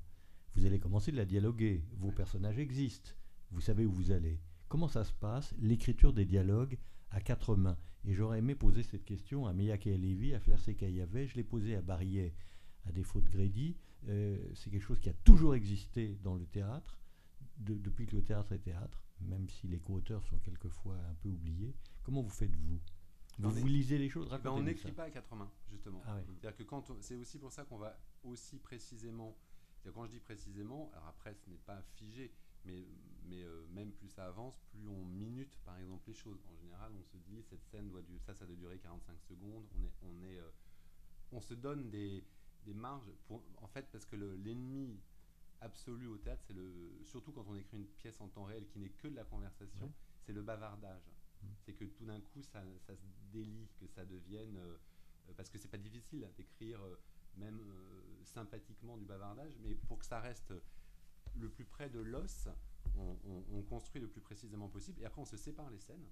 vous allez commencer de la dialoguer. Vos personnages existent, vous savez où vous allez. Comment ça se passe, l'écriture des dialogues à 4 mains? Et j'aurais aimé poser cette question à Meilhac et Lévy, à Fleurset-Caillavet. Je l'ai posée à Barillet, à défaut de Grédy. C'est quelque chose qui a toujours existé dans le théâtre, depuis que le théâtre est théâtre, même si les co-auteurs sont quelquefois un peu oubliés. Comment vous faites-vous? Vous lisez les choses, on n'écrit pas à 4 mains, justement. Ah ouais. C'est-à-dire que c'est aussi pour ça qu'on va aussi précisément... Quand je dis précisément, alors après ce n'est pas figé, mais même plus ça avance, plus on minute par exemple les choses. En général, on se dit cette scène doit durer 45 secondes. On se donne des marges en fait, parce que l'ennemi absolu au théâtre, surtout quand on écrit une pièce en temps réel qui n'est que de la conversation, c'est le bavardage. C'est que tout d'un coup ça se délie, que ça devienne parce que c'est pas difficile d'écrire même sympathiquement du bavardage, mais pour que ça reste le plus près de l'os, on construit le plus précisément possible, et après on se sépare les scènes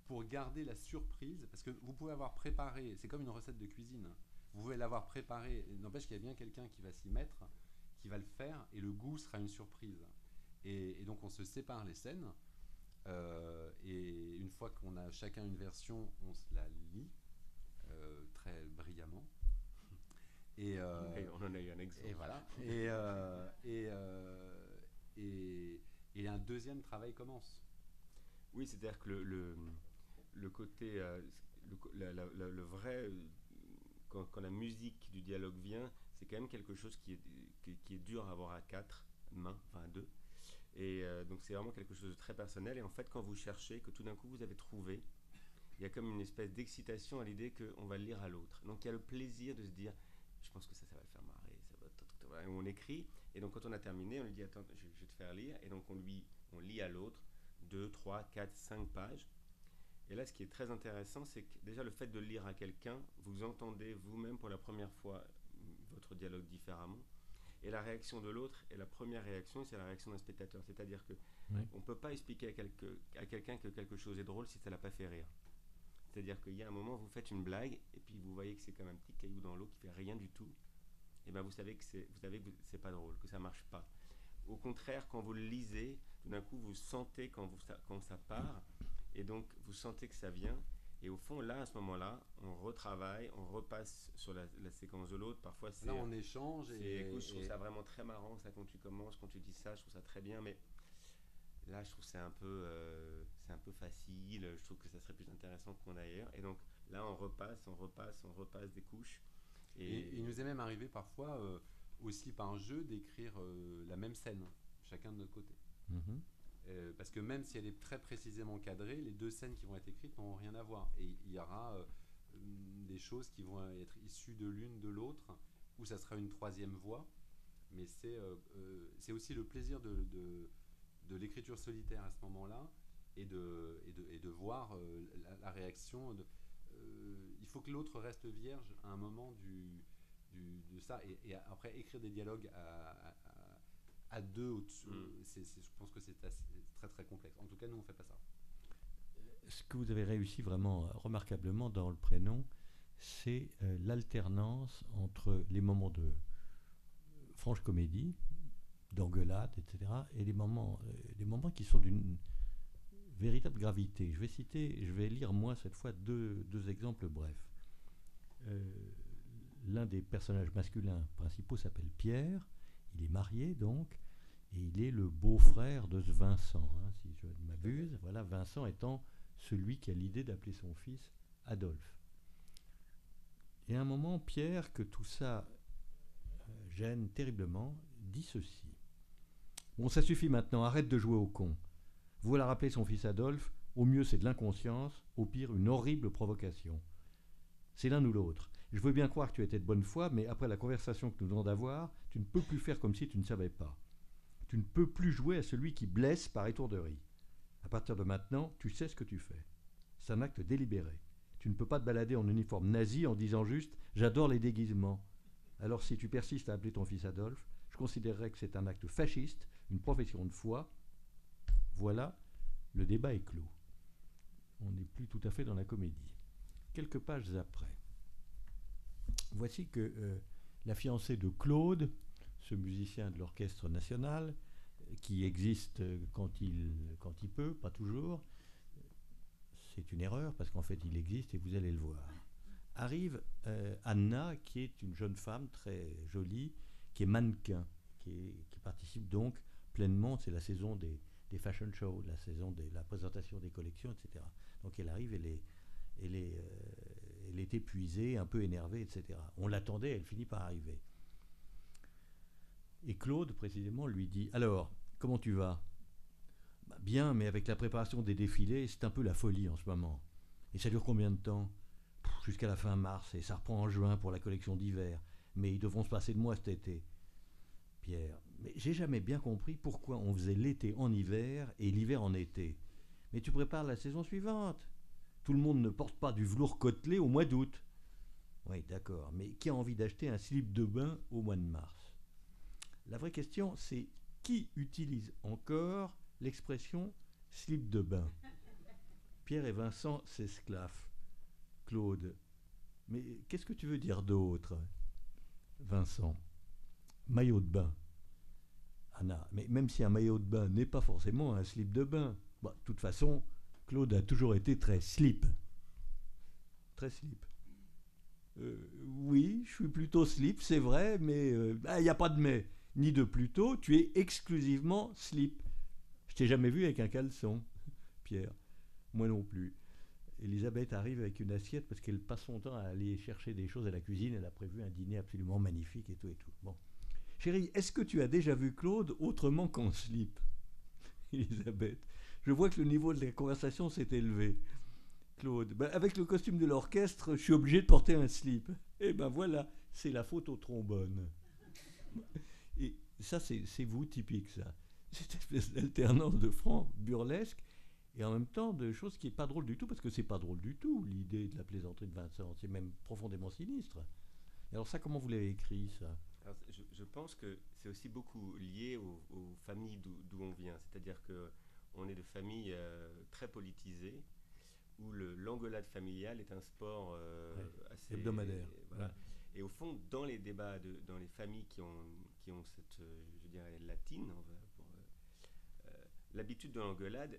pour garder la surprise, parce que vous pouvez avoir préparé, c'est comme une recette de cuisine, vous pouvez l'avoir préparé, n'empêche qu'il y a bien quelqu'un qui va s'y mettre, qui va le faire, et le goût sera une surprise. Et donc on se sépare les scènes, et une fois qu'on a chacun une version, on se la lit très brillamment. Et on en a eu un exemple. Et voilà. Et un deuxième travail commence. Oui, c'est-à-dire que le côté, le vrai, quand la musique du dialogue vient, c'est quand même quelque chose qui est dur à avoir à 4 mains, enfin à 2. Et donc c'est vraiment quelque chose de très personnel. Et en fait, quand vous cherchez, que tout d'un coup vous avez trouvé, il y a comme une espèce d'excitation à l'idée qu'on va le lire à l'autre. Donc il y a le plaisir de se dire, je pense que ça va le faire marrer, et on écrit, et donc quand on a terminé, on lui dit attends, je vais te faire lire, et donc on lit à l'autre 2, 3, 4, 5 pages. Et là, ce qui est très intéressant, c'est que déjà le fait de lire à quelqu'un, vous entendez vous-même pour la première fois votre dialogue différemment, et la réaction de l'autre, et la première réaction, c'est la réaction d'un spectateur, c'est-à-dire que on ne peut pas expliquer à quelqu'un que quelque chose est drôle si ça ne l'a pas fait rire. C'est-à-dire qu'il y a un moment, vous faites une blague, et puis vous voyez que c'est comme un petit caillou dans l'eau qui fait rien du tout. Et bien vous savez que c'est pas drôle, que ça marche pas. Au contraire, quand vous le lisez, tout d'un coup, vous sentez quand ça part, et donc vous sentez que ça vient. Et au fond, là, à ce moment-là, on retravaille, on repasse sur la séquence de l'autre. Parfois, c'est... Là, on échange. Écoute, je trouve ça vraiment très marrant, ça, quand tu commences, quand tu dis ça, je trouve ça très bien. Mais là, je trouve que c'est un peu facile. Je trouve que ça serait plus intéressant qu'on aille ailleurs. Et donc, là, on repasse des couches. Et il nous est même arrivé parfois, aussi par un jeu, d'écrire la même scène, chacun de notre côté. Mhm. Parce que même si elle est très précisément cadrée, les deux scènes qui vont être écrites n'ont rien à voir. Et il y aura des choses qui vont être issues de l'une, de l'autre, où ça sera une troisième voix. Mais c'est aussi le plaisir de l'écriture solitaire à ce moment-là, et de voir la réaction. Il faut que l'autre reste vierge à un moment de ça. Et après, écrire des dialogues à deux au-dessus, je pense que c'est très très complexe. En tout cas, nous, on ne fait pas ça. Ce que vous avez réussi vraiment remarquablement dans le prénom, c'est l'alternance entre les moments de franche comédie, d'engueulade, etc., et les moments qui sont d'une véritable gravité. Je vais lire moi cette fois deux exemples brefs. L'un des personnages masculins principaux s'appelle Pierre, il est marié donc, et il est le beau-frère de ce Vincent, hein, si je ne m'abuse. Voilà, Vincent étant celui qui a l'idée d'appeler son fils Adolphe. Et à un moment, Pierre, que tout ça gêne terriblement, dit ceci. Bon, ça suffit maintenant, arrête de jouer au con. Vous voilà rappeler son fils Adolphe, au mieux c'est de l'inconscience, au pire une horrible provocation. C'est l'un ou l'autre. Je veux bien croire que tu étais de bonne foi, mais après la conversation que nous venons d'avoir, tu ne peux plus faire comme si tu ne savais pas. Tu ne peux plus jouer à celui qui blesse par étourderie. À partir de maintenant, tu sais ce que tu fais. C'est un acte délibéré. Tu ne peux pas te balader en uniforme nazi en disant juste « j'adore les déguisements ». Alors si tu persistes à appeler ton fils Adolphe, je considérerais que c'est un acte fasciste, une profession de foi. Voilà, le débat est clos. On n'est plus tout à fait dans la comédie. Quelques pages après. Voici que la fiancée de Claude, ce musicien de l'Orchestre National, qui existe quand il peut, pas toujours, c'est une erreur parce qu'en fait il existe et vous allez le voir. Arrive Anna, qui est une jeune femme très jolie, qui est mannequin, qui participe donc pleinement, c'est la saison des fashion shows, la saison de la présentation des collections, etc. Donc elle arrive, elle est épuisée, un peu énervée, etc. On l'attendait, elle finit par arriver. Et Claude, précisément, lui dit « Alors, comment tu vas ?»« Bah, bien, mais avec la préparation des défilés, c'est un peu la folie en ce moment. Et ça dure combien de temps ? Jusqu'à la fin mars, et ça reprend en juin pour la collection d'hiver. Mais ils devront se passer de moi cet été. » Pierre, mais j'ai jamais bien compris pourquoi on faisait l'été en hiver et l'hiver en été. Mais tu prépares la saison suivante. Tout le monde ne porte pas du velours côtelé au mois d'août. Oui, d'accord, mais qui a envie d'acheter un slip de bain au mois de mars ? La vraie question, c'est qui utilise encore l'expression slip de bain ? Pierre et Vincent s'esclaffent. Claude, mais qu'est-ce que tu veux dire d'autre ? Vincent, maillot de bain. Anna, mais même si un maillot de bain n'est pas forcément un slip de bain. Bah, de toute façon, Claude a toujours été très slip. Très slip. Oui, je suis plutôt slip, c'est vrai, mais il n'y a pas de mais, ni de plutôt, tu es exclusivement slip. Je t'ai jamais vu avec un caleçon, Pierre. Moi non plus. Elisabeth arrive avec une assiette parce qu'elle passe son temps à aller chercher des choses à la cuisine. Elle a prévu un dîner absolument magnifique et tout et tout. Bon. Chérie, est-ce que tu as déjà vu Claude autrement qu'en slip ? Elisabeth, je vois que le niveau de la conversation s'est élevé. Claude, ben avec le costume de l'orchestre, je suis obligé de porter un slip. Et ben voilà, c'est la faute au trombone. Et ça, c'est vous typique, ça. Cette espèce d'alternance de franc burlesque et en même temps de choses qui n'est pas drôle du tout, parce que c'est pas drôle du tout, l'idée de la plaisanterie de Vincent. C'est même profondément sinistre. Et alors ça, comment vous l'avez écrit, ça ? Alors, je pense que c'est aussi beaucoup lié aux familles d'où on vient. C'est-à-dire qu'on est de familles très politisées, où l'engueulade familiale est un sport assez hebdomadaire. Voilà. Ouais. Et au fond, dans les débats, dans les familles qui ont cette, je dirais, latine, l'habitude de l'engueulade,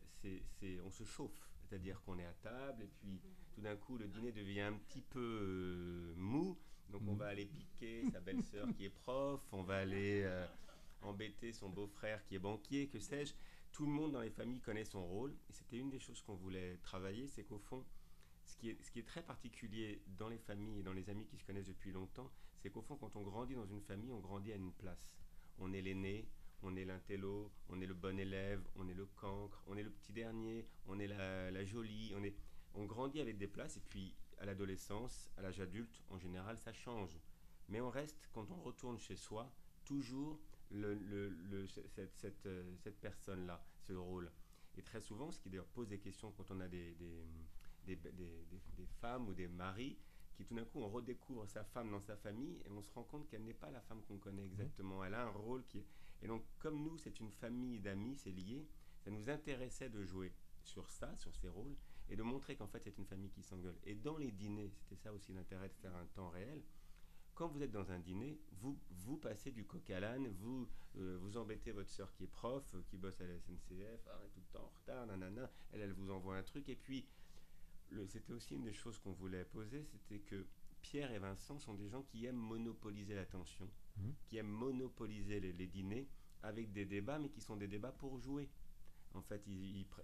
on se chauffe. C'est-à-dire qu'on est à table et puis tout d'un coup le dîner devient un petit peu mou. Donc on va aller piquer sa belle-sœur qui est prof, on va aller embêter son beau-frère qui est banquier, que sais-je. Tout le monde dans les familles connaît son rôle. Et c'était une des choses qu'on voulait travailler, c'est qu'au fond, ce qui est très particulier dans les familles et dans les amis qui se connaissent depuis longtemps, c'est qu'au fond, quand on grandit dans une famille, on grandit à une place. On est l'aîné, on est l'intello, on est le bon élève, on est le cancre, on est le petit dernier, on est la jolie, on grandit avec des places et puis à l'adolescence, à l'âge adulte, en général, ça change. Mais on reste, quand on retourne chez soi, toujours cette personne-là, ce rôle. Et très souvent, ce qui d'ailleurs pose des questions quand on a des femmes ou des maris, qui tout d'un coup, on redécouvre sa femme dans sa famille et on se rend compte qu'elle n'est pas la femme qu'on connaît exactement. Elle a un rôle qui est... Et donc, comme nous, c'est une famille d'amis, c'est lié, ça nous intéressait de jouer sur ça, sur ces rôles, et de montrer qu'en fait, c'est une famille qui s'engueule. Et dans les dîners, c'était ça aussi l'intérêt de faire un temps réel. Quand vous êtes dans un dîner, vous passez du coq à l'âne, vous embêtez votre sœur qui est prof, qui bosse à la SNCF, tout le temps en retard, nanana, elle vous envoie un truc, et puis c'était aussi une des choses qu'on voulait poser, c'était que Pierre et Vincent sont des gens qui aiment monopoliser l'attention, qui aiment monopoliser les dîners avec des débats, mais qui sont des débats pour jouer. En fait,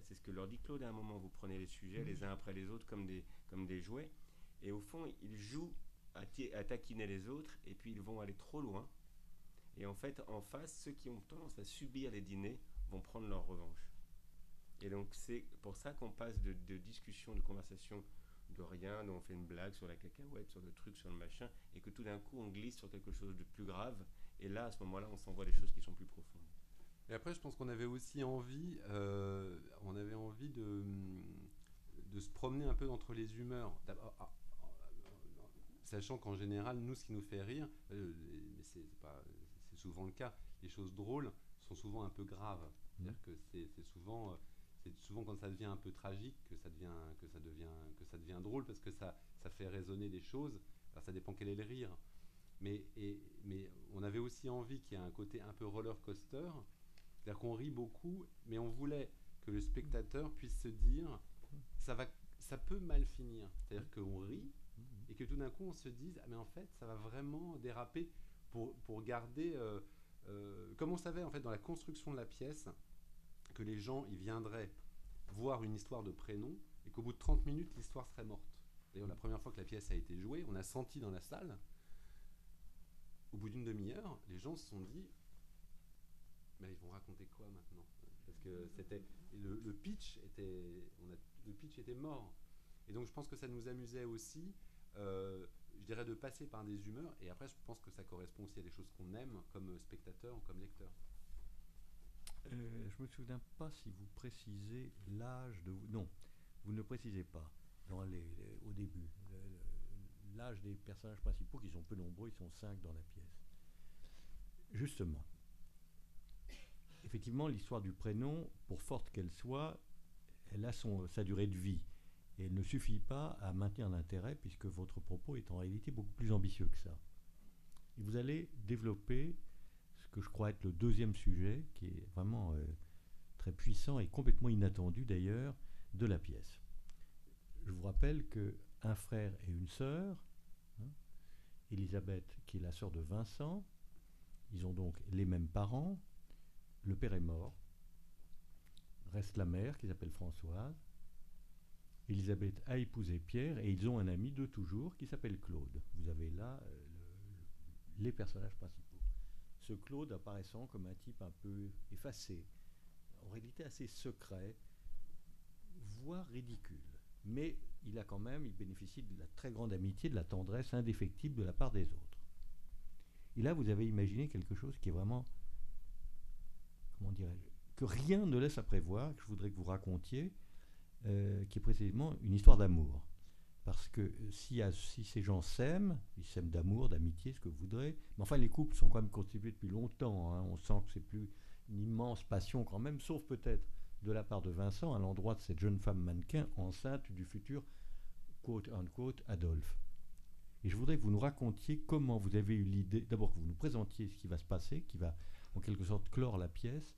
c'est ce que leur dit Claude à un moment, vous prenez les sujets les uns après les autres comme des jouets, et au fond, ils jouent à taquiner les autres, et puis ils vont aller trop loin. Et en fait, en face, ceux qui ont tendance à subir les dîners vont prendre leur revanche. Et donc, c'est pour ça qu'on passe de discussions, de conversations de rien, dont on fait une blague sur la cacahuète, sur le truc, sur le machin, et que tout d'un coup, on glisse sur quelque chose de plus grave. Et là, à ce moment-là, on s'envoie des choses qui sont plus profondes. Et après, je pense qu'on avait aussi envie, de se promener un peu entre les humeurs. Sachant qu'en général, nous, ce qui nous fait rire, c'est souvent le cas, les choses drôles sont souvent un peu graves. C'est-à-dire que c'est souvent quand ça devient un peu tragique que ça devient drôle, parce que ça fait résonner des choses. Alors ça dépend quel est le rire. Mais on avait aussi envie qu'il y ait un côté un peu roller coaster. C'est-à-dire qu'on rit beaucoup, mais on voulait que le spectateur puisse se dire ça peut mal finir. C'est-à-dire qu'on rit, et que tout d'un coup on se dise mais en fait ça va vraiment déraper, pour garder comme on savait en fait dans la construction de la pièce que les gens ils viendraient voir une histoire de prénom et qu'au bout de 30 minutes l'histoire serait morte. D'ailleurs la première fois que la pièce a été jouée, on a senti dans la salle, au bout d'une demi-heure, les gens se sont dit mais ils vont raconter quoi maintenant, parce que c'était le pitch était mort. Et donc je pense que ça nous amusait aussi, je dirais, de passer par des humeurs, et après je pense que ça correspond aussi à des choses qu'on aime comme spectateur ou comme lecteur. Je me souviens pas si vous précisez l'âge de... Non, vous ne précisez pas au début l'âge des personnages principaux, qui sont peu nombreux, ils sont 5 dans la pièce. Justement, effectivement, l'histoire du prénom, pour forte qu'elle soit, elle a sa durée de vie. Et elle ne suffit pas à maintenir l'intérêt, puisque votre propos est en réalité beaucoup plus ambitieux que ça. Et vous allez développer ce que je crois être le deuxième sujet, qui est vraiment très puissant et complètement inattendu d'ailleurs, de la pièce. Je vous rappelle qu'un frère et une sœur, Elisabeth, qui est la sœur de Vincent, ils ont donc les mêmes parents, le père est mort, reste la mère qui s'appelle Françoise. Elisabeth a épousé Pierre et ils ont un ami de toujours qui s'appelle Claude. Vous avez là les personnages principaux. Ce Claude apparaissant comme un type un peu effacé, en réalité assez secret, voire ridicule. Mais il bénéficie de la très grande amitié, de la tendresse indéfectible de la part des autres. Et là, vous avez imaginé quelque chose qui est vraiment, comment dirais-je, que rien ne laisse à prévoir, que je voudrais que vous racontiez, qui est précisément une histoire d'amour. Parce que si ces gens s'aiment, ils s'aiment d'amour, d'amitié, ce que vous voudrez, mais enfin les couples sont quand même constitués depuis longtemps, on sent que c'est plus une immense passion quand même, sauf peut-être de la part de Vincent à l'endroit de cette jeune femme mannequin enceinte du futur quote-unquote Adolphe. Et je voudrais que vous nous racontiez comment vous avez eu l'idée, d'abord que vous nous présentiez ce qui va se passer, qui va en quelque sorte clore la pièce,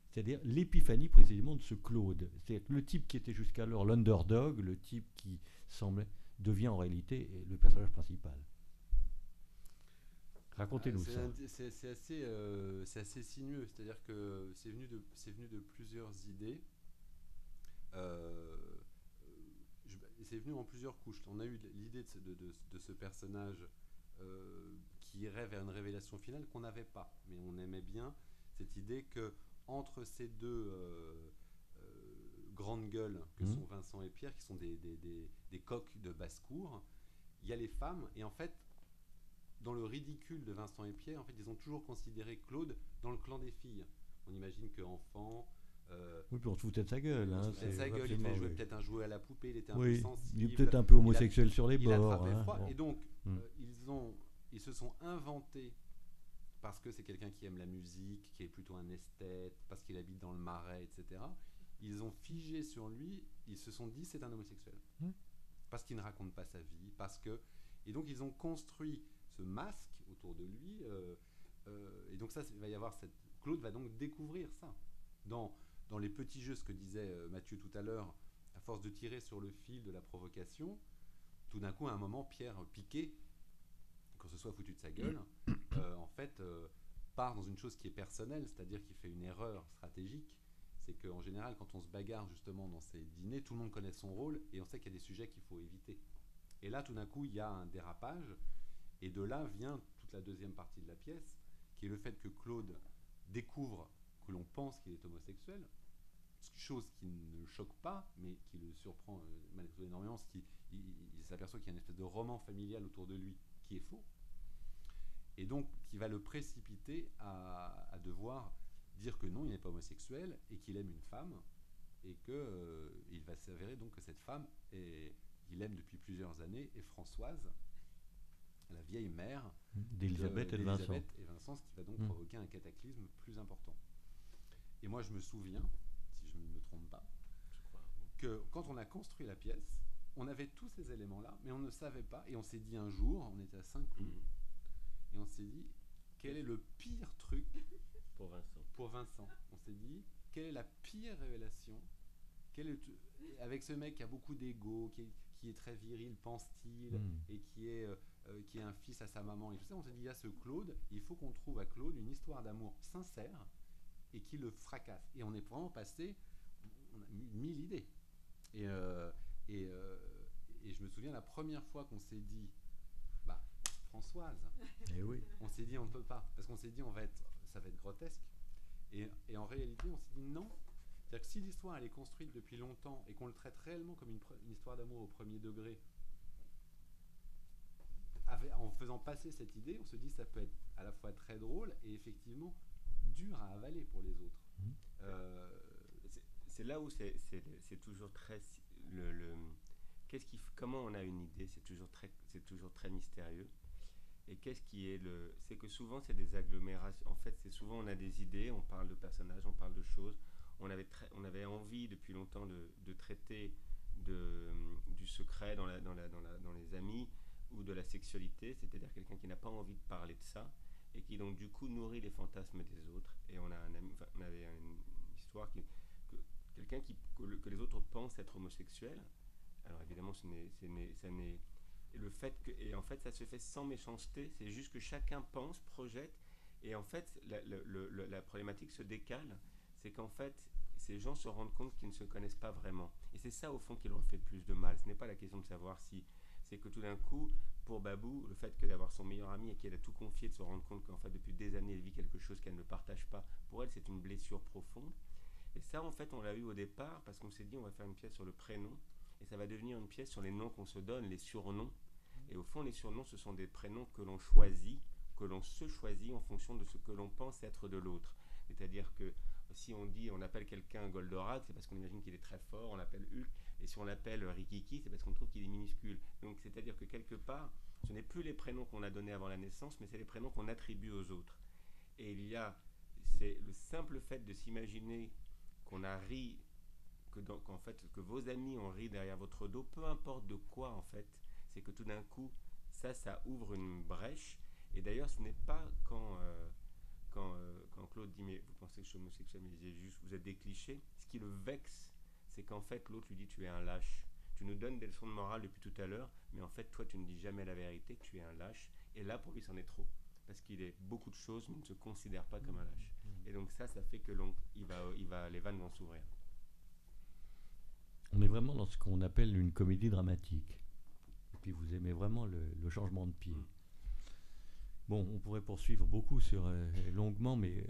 c'est-à-dire l'épiphanie précisément de ce Claude. C'est-à-dire le type qui était jusqu'alors l'underdog, le type qui semblait, devient en réalité le personnage principal. Racontez-nous ça. C'est assez sinueux, c'est-à-dire que c'est venu de plusieurs idées. C'est venu en plusieurs couches. On a eu l'idée de ce personnage qui irait vers une révélation finale qu'on n'avait pas, mais on aimait bien cette idée que entre ces deux grandes gueules que sont Vincent et Pierre, qui sont des coqs de basse-cour, il y a les femmes, et en fait, dans le ridicule de Vincent et Pierre, en fait, ils ont toujours considéré Claude dans le clan des filles. On imagine qu'enfant... oui, puis on se foutait de sa gueule. On se foutait de sa gueule, il devait jouer peut-être un jouet à la poupée, il était un peu sensible. Il est peut-être un peu homosexuel sur les bords. Il attrapait froid, Bon. et donc ils se sont inventés, parce que c'est quelqu'un qui aime la musique, qui est plutôt un esthète, parce qu'il habite dans le Marais, etc. Ils ont figé sur lui, ils se sont dit c'est un homosexuel. Parce qu'il ne raconte pas sa vie, et donc ils ont construit ce masque autour de lui, et donc ça, il va y avoir Claude va donc découvrir ça. Dans les petits jeux, ce que disait Mathieu tout à l'heure, à force de tirer sur le fil de la provocation, tout d'un coup, à un moment, Pierre piqué, qu'on se soit foutu de sa gueule, en fait, part dans une chose qui est personnelle, c'est-à-dire qu'il fait une erreur stratégique. C'est qu'en général, quand on se bagarre justement dans ces dîners, tout le monde connaît son rôle et on sait qu'il y a des sujets qu'il faut éviter. Et là, tout d'un coup, il y a un dérapage, et de là vient toute la deuxième partie de la pièce, qui est le fait que Claude découvre que l'on pense qu'il est homosexuel, chose qui ne le choque pas, mais qui le surprend malgré tout énormément, parce qu'il s'aperçoit qu'il y a une espèce de roman familial autour de lui qui est faux, et donc qui va le précipiter à devoir dire que non, il n'est pas homosexuel, et qu'il aime une femme, et qu'il va s'avérer donc que cette femme, il aime depuis plusieurs années, est Françoise, la vieille mère d'Élisabeth et de Vincent. Ce qui va donc provoquer un cataclysme plus important. Et moi, je me souviens, si je ne me trompe pas, que quand on a construit la pièce, on avait tous ces éléments-là, mais on ne savait pas, et on s'est dit un jour, on était à Saint-Cloud, et on s'est dit, quel est le pire truc pour Vincent. On s'est dit, quelle est la pire révélation avec ce mec qui a beaucoup d'ego, qui est très viril, pense-t-il, et qui est un fils à sa maman, et tout ça, on s'est dit, il y a ce Claude, il faut qu'on trouve à Claude une histoire d'amour sincère, et qui le fracasse. Et on est vraiment passé, on a mis 1000 idées. Et je me souviens la première fois qu'on s'est dit, Françoise, et oui. On s'est dit on ne peut pas, parce qu'on s'est dit ça va être grotesque. Et en réalité, on s'est dit non. C'est-à-dire que si l'histoire elle est construite depuis longtemps et qu'on le traite réellement comme une histoire d'amour au premier degré, en faisant passer cette idée, on se dit ça peut être à la fois très drôle et effectivement dur à avaler pour les autres. C'est là où c'est toujours très comment on a une idée, c'est toujours très mystérieux. Et qu'est-ce qui est c'est que souvent c'est des agglomérations. En fait, c'est souvent on a des idées, on parle de personnages, on parle de choses. On avait envie depuis longtemps de traiter du secret dans les amis, ou de la sexualité, c'est-à-dire quelqu'un qui n'a pas envie de parler de ça et qui donc du coup nourrit les fantasmes des autres. Et on avait une histoire quelqu'un que les autres pensent être homosexuel. Alors évidemment, ça n'est le fait que, et en fait ça se fait sans méchanceté, c'est juste que chacun pense, projette, et en fait la problématique se décale, c'est qu'en fait ces gens se rendent compte qu'ils ne se connaissent pas vraiment, et c'est ça au fond qui leur fait le plus de mal. Ce n'est pas la question de savoir si, c'est que tout d'un coup, pour Babou, le fait que d'avoir son meilleur ami et qu'elle a tout confié, de se rendre compte qu'en fait depuis des années elle vit quelque chose qu'elle ne partage pas, pour elle c'est une blessure profonde. Et ça en fait on l'a eu au départ parce qu'on s'est dit on va faire une pièce sur le prénom, et ça va devenir une pièce sur les noms qu'on se donne, les surnoms. Et au fond, les surnoms, ce sont des prénoms que l'on choisit, que l'on se choisit en fonction de ce que l'on pense être de l'autre. C'est-à-dire que si on appelle quelqu'un Goldorak, c'est parce qu'on imagine qu'il est très fort, on l'appelle Hulk, et si on l'appelle Rikiki, c'est parce qu'on trouve qu'il est minuscule. Donc c'est-à-dire que quelque part, ce n'est plus les prénoms qu'on a donnés avant la naissance, mais c'est les prénoms qu'on attribue aux autres. Et c'est le simple fait de s'imaginer qu'on a ri qu'en fait, que vos amis ont ri derrière votre dos, peu importe de quoi en fait, c'est que tout d'un coup, ça ouvre une brèche. Et d'ailleurs, ce n'est pas quand Claude dit mais vous pensez que je suis homosexuel, mais vous êtes des clichés. Ce qui le vexe, c'est qu'en fait l'autre lui dit tu es un lâche. Tu nous donnes des leçons de morale depuis tout à l'heure, mais en fait toi tu ne dis jamais la vérité, tu es un lâche. Et là pour lui c'en est trop, parce qu'il est beaucoup de choses mais il ne se considère pas comme un lâche. Et donc ça fait que les vannes vont s'ouvrir. On est vraiment dans ce qu'on appelle une comédie dramatique. Et puis vous aimez vraiment le changement de pied. Bon, on pourrait poursuivre beaucoup longuement, mais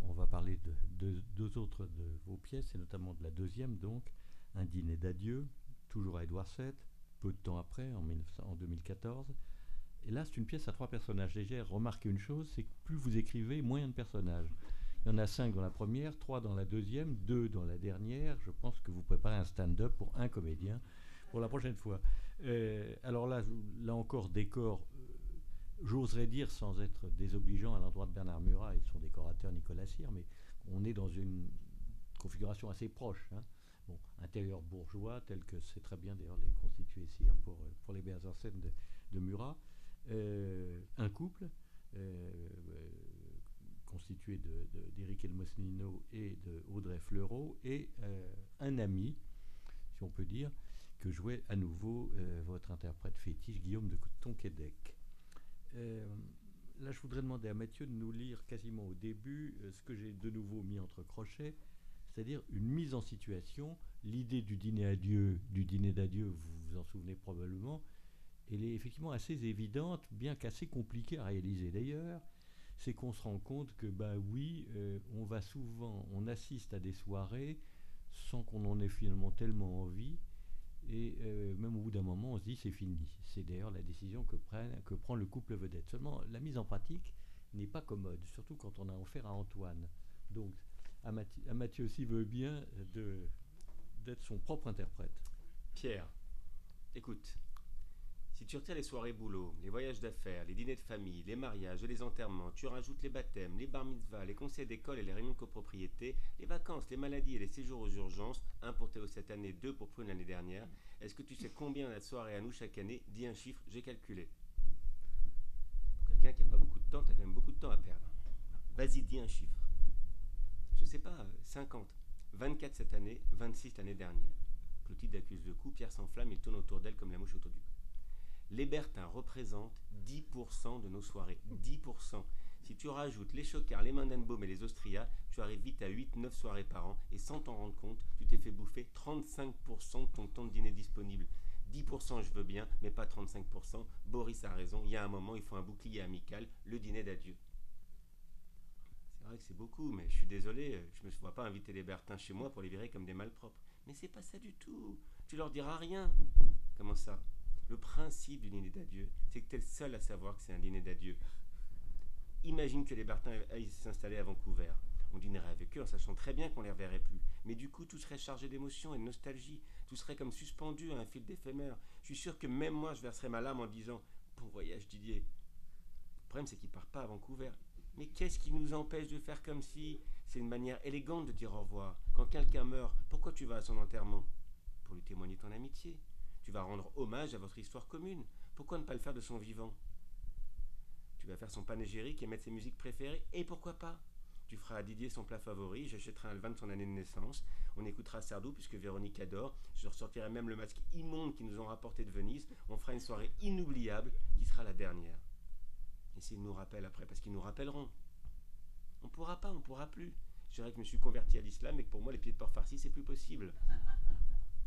on va parler de deux autres de vos pièces, et notamment de la deuxième, donc, Un dîner d'adieu, toujours à Édouard VII, peu de temps après, en 2014. Et là, c'est une pièce à 3 personnages. Et j'ai remarqué une chose, c'est que plus vous écrivez, moins il y a de personnages. Il y en a 5 dans la première, 3 dans la deuxième, 2 dans la dernière. Je pense que vous préparez un stand-up pour un comédien pour la prochaine fois. Alors là encore, décor... J'oserais dire, sans être désobligeant à l'endroit de Bernard Murat et de son décorateur Nicolas Cyr, mais on est dans une configuration assez proche. Hein. Bon, intérieur bourgeois, tel que c'est très bien d'ailleurs les constitués Cyr pour les mises en scène de Murat. Un couple constitué d'Éric Elmosnino et de Audrey Fleurot, et un ami, si on peut dire, que jouait à nouveau votre interprète fétiche Guillaume de Tonquédec. Là, je voudrais demander à Mathieu de nous lire quasiment au début ce que j'ai de nouveau mis entre crochets, c'est-à-dire une mise en situation. L'idée du dîner d'adieu, vous vous en souvenez probablement, elle est effectivement assez évidente, bien qu'assez compliquée à réaliser d'ailleurs. C'est qu'on se rend compte que, on assiste à des soirées sans qu'on en ait finalement tellement envie. Et même au bout d'un moment, on se dit c'est fini. C'est d'ailleurs la décision que prend le couple vedette. Seulement, la mise en pratique n'est pas commode, surtout quand on a affaire à Antoine. Donc, à Mathieu s'il veut bien d'être son propre interprète. Pierre, écoute, si tu retires les soirées boulot, les voyages d'affaires, les dîners de famille, les mariages et les enterrements, tu rajoutes les baptêmes, les bar mitzvahs, les conseils d'école et les réunions de copropriété, les vacances, les maladies et les séjours aux urgences, 1 pour Théo cette année, 2 pour Prune l'année dernière, est-ce que tu sais combien on a de soirées à nous chaque année? Dis un chiffre, j'ai calculé. Pour quelqu'un qui n'a pas beaucoup de temps, tu as quand même beaucoup de temps à perdre. Vas-y, dis un chiffre. Je sais pas, 50. 24 cette année, 26 l'année dernière. Clotilde accuse le coup, Pierre s'enflamme, il tourne autour d'elle comme la mouche autour du cou. Les Bertins représentent 10% de nos soirées. 10%. Si tu rajoutes les Chocards, les Mandenbaum et les Austria, tu arrives vite à 8-9 soirées par an. Et sans t'en rendre compte, tu t'es fait bouffer 35% de ton temps de dîner disponible. 10% je veux bien, mais pas 35%. Boris a raison, il y a un moment, il faut un bouclier amical, le dîner d'adieu. C'est vrai que c'est beaucoup, mais je suis désolé, je ne me vois pas inviter les Bertins chez moi pour les virer comme des malpropres. Mais c'est pas ça du tout. Tu leur diras rien. Comment ça? Le principe du dîner d'adieu, c'est que tu es le seul à savoir que c'est un dîner d'adieu. Imagine que les Bertins aillent s'installer à Vancouver. On dînerait avec eux en sachant très bien qu'on ne les reverrait plus. Mais du coup, tout serait chargé d'émotion et de nostalgie. Tout serait comme suspendu à un fil d'éphémère. Je suis sûr que même moi, je verserais ma larme en disant « Bon voyage Didier ». Le problème, c'est qu'ils ne partent pas à Vancouver. Mais qu'est-ce qui nous empêche de faire comme si? C'est une manière élégante de dire au revoir. Quand quelqu'un meurt, pourquoi tu vas à son enterrement? Pour lui témoigner ton amitié. Tu vas rendre hommage à votre histoire commune. Pourquoi ne pas le faire de son vivant? Tu vas faire son panégyrique et mettre ses musiques préférées. Et pourquoi pas? Tu feras à Didier son plat favori. J'achèterai un levain de son année de naissance. On écoutera Sardou puisque Véronique adore. Je ressortirai même le masque immonde qu'ils nous ont rapporté de Venise. On fera une soirée inoubliable qui sera la dernière. Et s'ils nous rappellent après, parce qu'ils nous rappelleront. On pourra pas, on pourra plus. Je dirais que je me suis converti à l'islam et que pour moi les pieds de porc farcis c'est plus possible.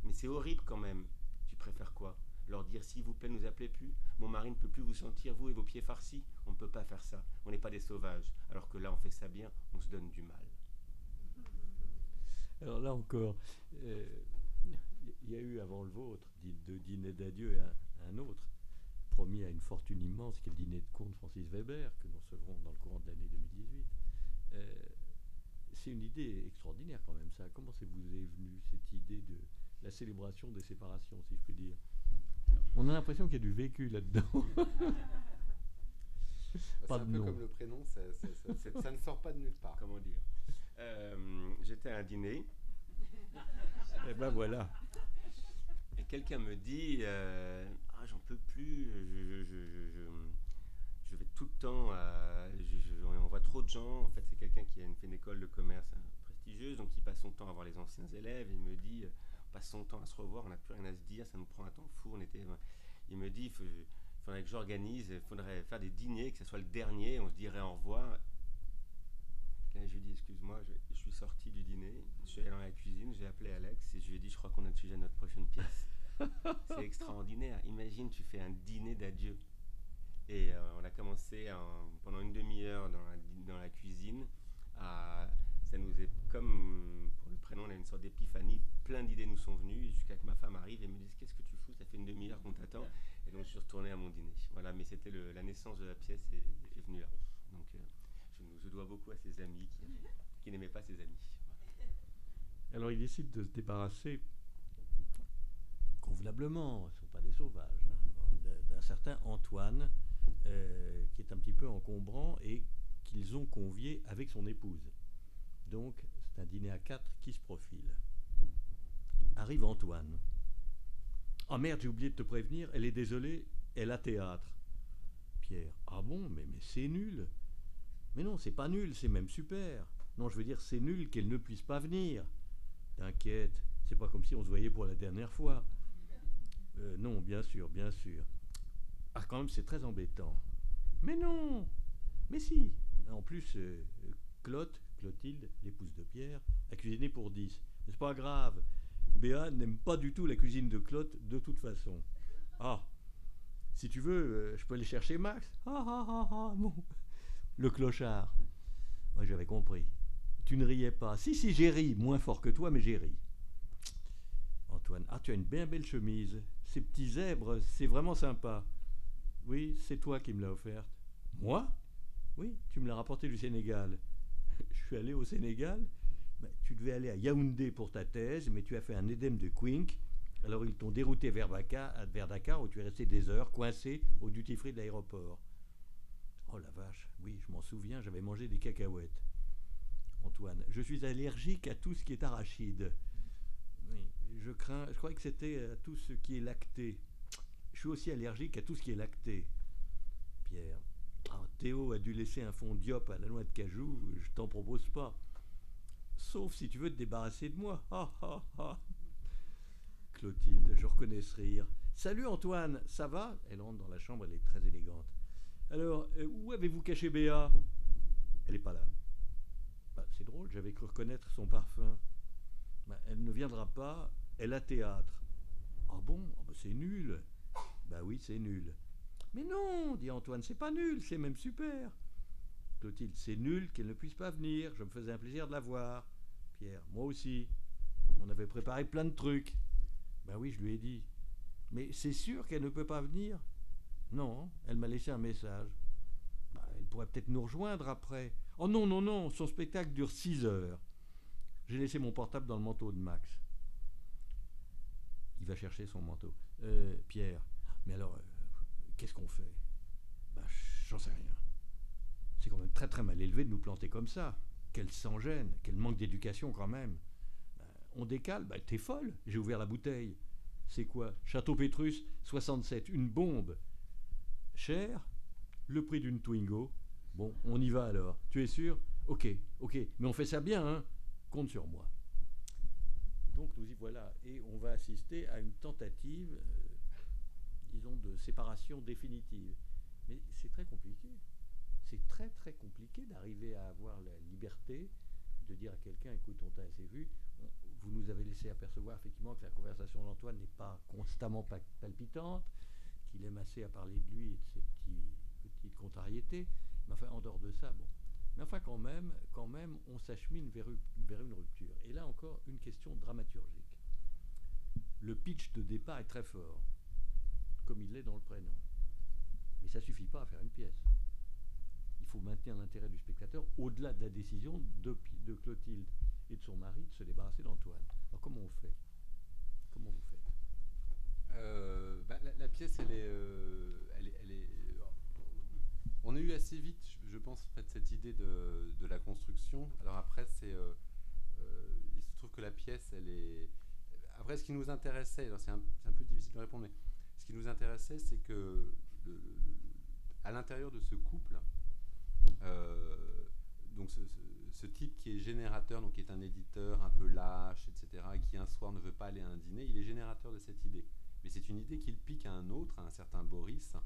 Mais c'est horrible quand même. Tu préfères quoi? Leur dire s'il vous plaît, nous appelez plus. Mon mari ne peut plus vous sentir, vous et vos pieds farcis. On ne peut pas faire ça. On n'est pas des sauvages. Alors que là, on fait ça bien, on se donne du mal. Alors là encore, il y a eu avant le vôtre, de dîner d'adieu, un autre, promis à une fortune immense, qui est le dîner de con de Francis Weber, que nous recevrons dans le courant de l'année 2018. C'est une idée extraordinaire quand même, ça. Comment vous est venue cette idée de la célébration des séparations, si je puis dire? On a l'impression qu'il y a du vécu là-dedans. C'est un peu comme le prénom, ça ne sort pas de nulle part. Comment dire? J'étais à un dîner Et ben voilà. Et quelqu'un me dit j'en peux plus, je vais tout le temps on voit trop de gens. En fait, c'est quelqu'un qui a fait une école de commerce prestigieuse, donc il passe son temps à voir les anciens élèves. Il me dit on passe son temps à se revoir, on n'a plus rien à se dire, ça nous prend un temps fou. Il me dit il faudrait que j'organise, il faudrait faire des dîners, que ce soit le dernier, on se dirait au revoir. Là, je lui ai dit excuse-moi, je suis sorti du dîner, je suis allé dans la cuisine, j'ai appelé Alex et je lui ai dit je crois qu'on a le sujet de notre prochaine pièce. C'est extraordinaire. Imagine, tu fais un dîner d'adieu. Et on a commencé pendant une demi-heure dans la cuisine. Ça nous est comme pour le prénom, on a une sorte d'épiphanie. Plein d'idées nous sont venues jusqu'à que ma femme arrive et me dise qu'est-ce que tu fous, ça fait une demi-heure qu'on t'attend. Et donc je suis retourné à mon dîner. Voilà, mais c'était la naissance de la pièce est venue là. Donc je dois beaucoup à ses amis qui n'aimaient pas ses amis. Alors il décide de se débarrasser convenablement, ce ne sont pas des sauvages, d'un certain Antoine, qui est un petit peu encombrant et qu'ils ont convié avec son épouse. Donc c'est un dîner à 4 qui se profile. Arrive Antoine. Ah merde, j'ai oublié de te prévenir, elle est désolée, elle a théâtre. Pierre, ah bon, mais c'est nul. Mais non, c'est pas nul, c'est même super. Non, je veux dire, c'est nul qu'elle ne puisse pas venir. T'inquiète, c'est pas comme si on se voyait pour la dernière fois. Non, bien sûr, bien sûr. Ah, quand même, c'est très embêtant. Mais non, mais si. En plus, Clotilde, l'épouse de Pierre, a cuisiné pour 10. Mais c'est pas grave. Béa n'aime pas du tout la cuisine de Claude de toute façon. Ah, si tu veux, je peux aller chercher Max. Non. Le clochard. Moi, j'avais compris. Tu ne riais pas. Si, j'ai ri, moins fort que toi, mais j'ai ri. Antoine, tu as une bien belle chemise. Ces petits zèbres, c'est vraiment sympa. Oui, c'est toi qui me l'as offerte. Moi? Oui, tu me l'as rapportée du Sénégal. Je suis allé au Sénégal. Tu devais aller à Yaoundé pour ta thèse, mais tu as fait un édème de Quink. Alors ils t'ont dérouté vers Dakar, où tu es resté des heures, coincé au duty-free de l'aéroport. Oh la vache, oui, je m'en souviens, j'avais mangé des cacahuètes. Antoine, je suis allergique à tout ce qui est arachide. Oui, je crois que c'était à tout ce qui est lacté. Je suis aussi allergique à tout ce qui est lacté. Pierre, Théo a dû laisser un fond Diop à la noix de cajou, je t'en propose pas. Sauf si tu veux te débarrasser de moi. Clotilde, je reconnais ce rire. Salut Antoine, ça va? Elle entre dans la chambre, elle est très élégante. Alors, où avez-vous caché Béa? Elle n'est pas là. C'est drôle, j'avais cru reconnaître son parfum. Elle ne viendra pas, elle a théâtre. Ah bon? C'est nul. Oui, c'est nul. Mais non, dit Antoine, c'est pas nul, c'est même super. Clotilde, c'est nul qu'elle ne puisse pas venir, je me faisais un plaisir de la voir. Pierre, moi aussi. On avait préparé plein de trucs. Oui, je lui ai dit. Mais c'est sûr qu'elle ne peut pas venir? Non, elle m'a laissé un message. Elle pourrait peut-être nous rejoindre après. Oh non, son spectacle dure 6 heures. J'ai laissé mon portable dans le manteau de Max. Il va chercher son manteau. Pierre, mais alors, qu'est-ce qu'on fait? J'en sais rien. C'est quand même très très mal élevé de nous planter comme ça. Quelle sans-gêne, quel manque d'éducation quand même. On décale, t'es folle, j'ai ouvert la bouteille. C'est quoi? Château Pétrus, 67, une bombe. Cher? Le prix d'une Twingo. Bon, on y va alors. Tu es sûr? Ok, mais on fait ça bien, hein? Compte sur moi. Donc nous y voilà, et on va assister à une tentative, disons, de séparation définitive. Mais c'est très compliqué. C'est très très compliqué d'arriver à avoir la liberté de dire à quelqu'un, écoute, on t'a assez vu, vous nous avez laissé apercevoir effectivement que la conversation d'Antoine n'est pas constamment palpitante, qu'il aime assez à parler de lui et de ses petites contrariétés, mais enfin en dehors de ça, bon. Mais enfin quand même on s'achemine vers une rupture. Et là encore, une question dramaturgique. Le pitch de départ est très fort, comme il l'est dans le prénom. Mais ça ne suffit pas à faire une pièce. Il faut maintenir l'intérêt du spectateur au-delà de la décision de Clotilde et de son mari de se débarrasser d'Antoine. Alors comment on fait? Comment vous faites? La pièce, elle est on a eu assez vite, je pense, en fait, cette idée de la construction. Alors après, il se trouve que la pièce, elle est... Après, ce qui nous intéressait, alors c'est un peu difficile de répondre, mais ce qui nous intéressait, c'est que à l'intérieur de ce couple, donc ce type qui est générateur, donc qui est un éditeur un peu lâche, etc., et qui un soir ne veut pas aller à un dîner, il est générateur de cette idée. Mais c'est une idée qu'il pique à un autre, à un certain Boris,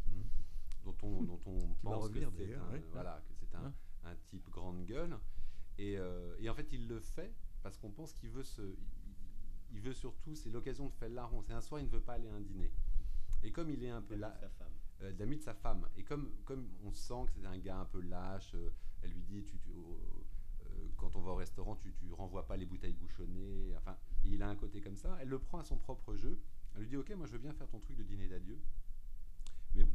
dont on pense que c'est un type grande gueule. Et en fait, il le fait parce qu'on pense qu'il veut il veut surtout, c'est l'occasion de faire larron. C'est un soir, il ne veut pas aller à un dîner. Et comme il est un peu là, l'ami de sa femme, et comme on sent que c'est un gars un peu lâche, elle lui dit quand on va au restaurant, tu renvoies pas les bouteilles bouchonnées. Enfin, il a un côté comme ça. Elle le prend à son propre jeu. Elle lui dit ok, moi je veux bien faire ton truc de dîner d'adieu,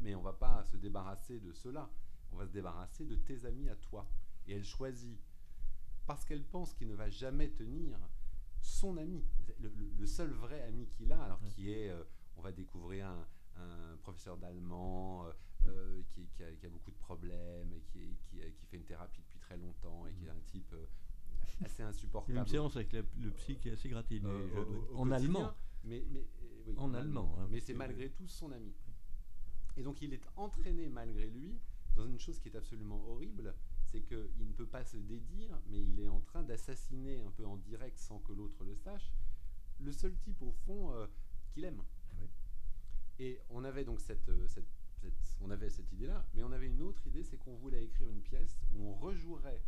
mais on va pas se débarrasser de cela. On va se débarrasser de tes amis à toi. Et elle choisit, parce qu'elle pense qu'il ne va jamais tenir, son ami, le seul vrai ami qu'il a, alors qui est, on va découvrir un professeur d'allemand qui a beaucoup de problèmes et qui fait une thérapie depuis très longtemps et qui est un type assez insupportable. Il y a une séance avec le psy qui est assez gratinée, en allemand. Oui, en allemand. Mais c'est malgré tout son ami. Et donc il est entraîné malgré lui dans une chose qui est absolument horrible, c'est qu'il ne peut pas se dédire, mais il est en train d'assassiner un peu en direct sans que l'autre le sache, le seul type au fond qu'il aime. Oui. Et on avait donc on avait cette idée-là, mais on avait une autre idée, c'est qu'on voulait écrire une pièce où on rejouerait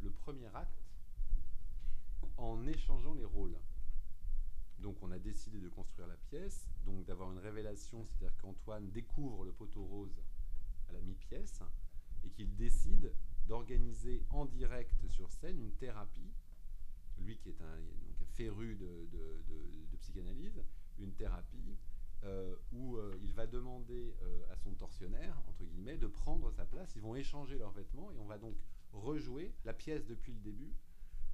le premier acte en échangeant les rôles. Donc on a décidé de construire la pièce, donc d'avoir une révélation, c'est-à-dire qu'Antoine découvre le poteau rose à la mi-pièce et qu'il décide d'organiser en direct sur scène une thérapie, lui qui est un féru de psychanalyse, une thérapie où il va demander à son tortionnaire, entre guillemets, de prendre sa place. Ils vont échanger leurs vêtements et on va donc rejouer la pièce depuis le début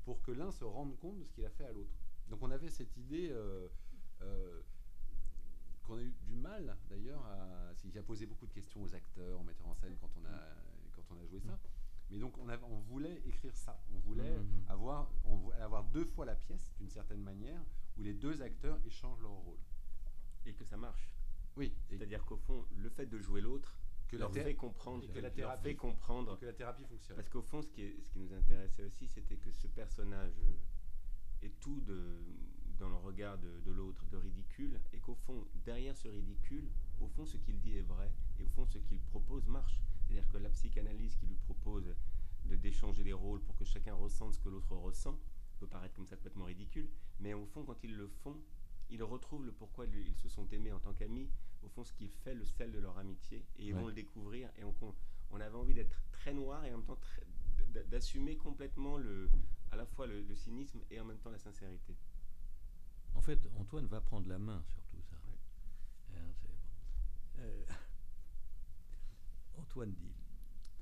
pour que l'un se rende compte de ce qu'il a fait à l'autre. Donc on avait cette idée qu'on a eu du mal d'ailleurs qui a posé beaucoup de questions aux acteurs, aux metteurs en scène quand on a joué ça. Mais donc on voulait écrire ça, on voulait avoir deux fois la pièce d'une certaine manière où les deux acteurs échangent leur rôle. Et que ça marche. Oui. C'est-à-dire qu'au fond, le fait de jouer l'autre leur fait comprendre, que la thérapie fonctionne. Parce qu'au fond, ce qui nous intéressait aussi, c'était que ce personnage est tout dans le regard de l'autre, de ridicule, et qu'au fond, derrière ce ridicule, au fond, ce qu'il dit est vrai, et au fond, ce qu'il propose marche. C'est-à-dire que la psychanalyse qui lui propose d'échanger les rôles pour que chacun ressente ce que l'autre ressent peut paraître comme ça complètement ridicule, mais au fond, quand ils le font, ils retrouvent le pourquoi ils se sont aimés en tant qu'amis, au fond, ce qui fait le sel de leur amitié, et ils vont le découvrir, et on avait envie d'être très noir, et en même temps d'assumer complètement à la fois le cynisme et en même temps la sincérité. En fait, Antoine va prendre la main sur tout ça. Antoine dit,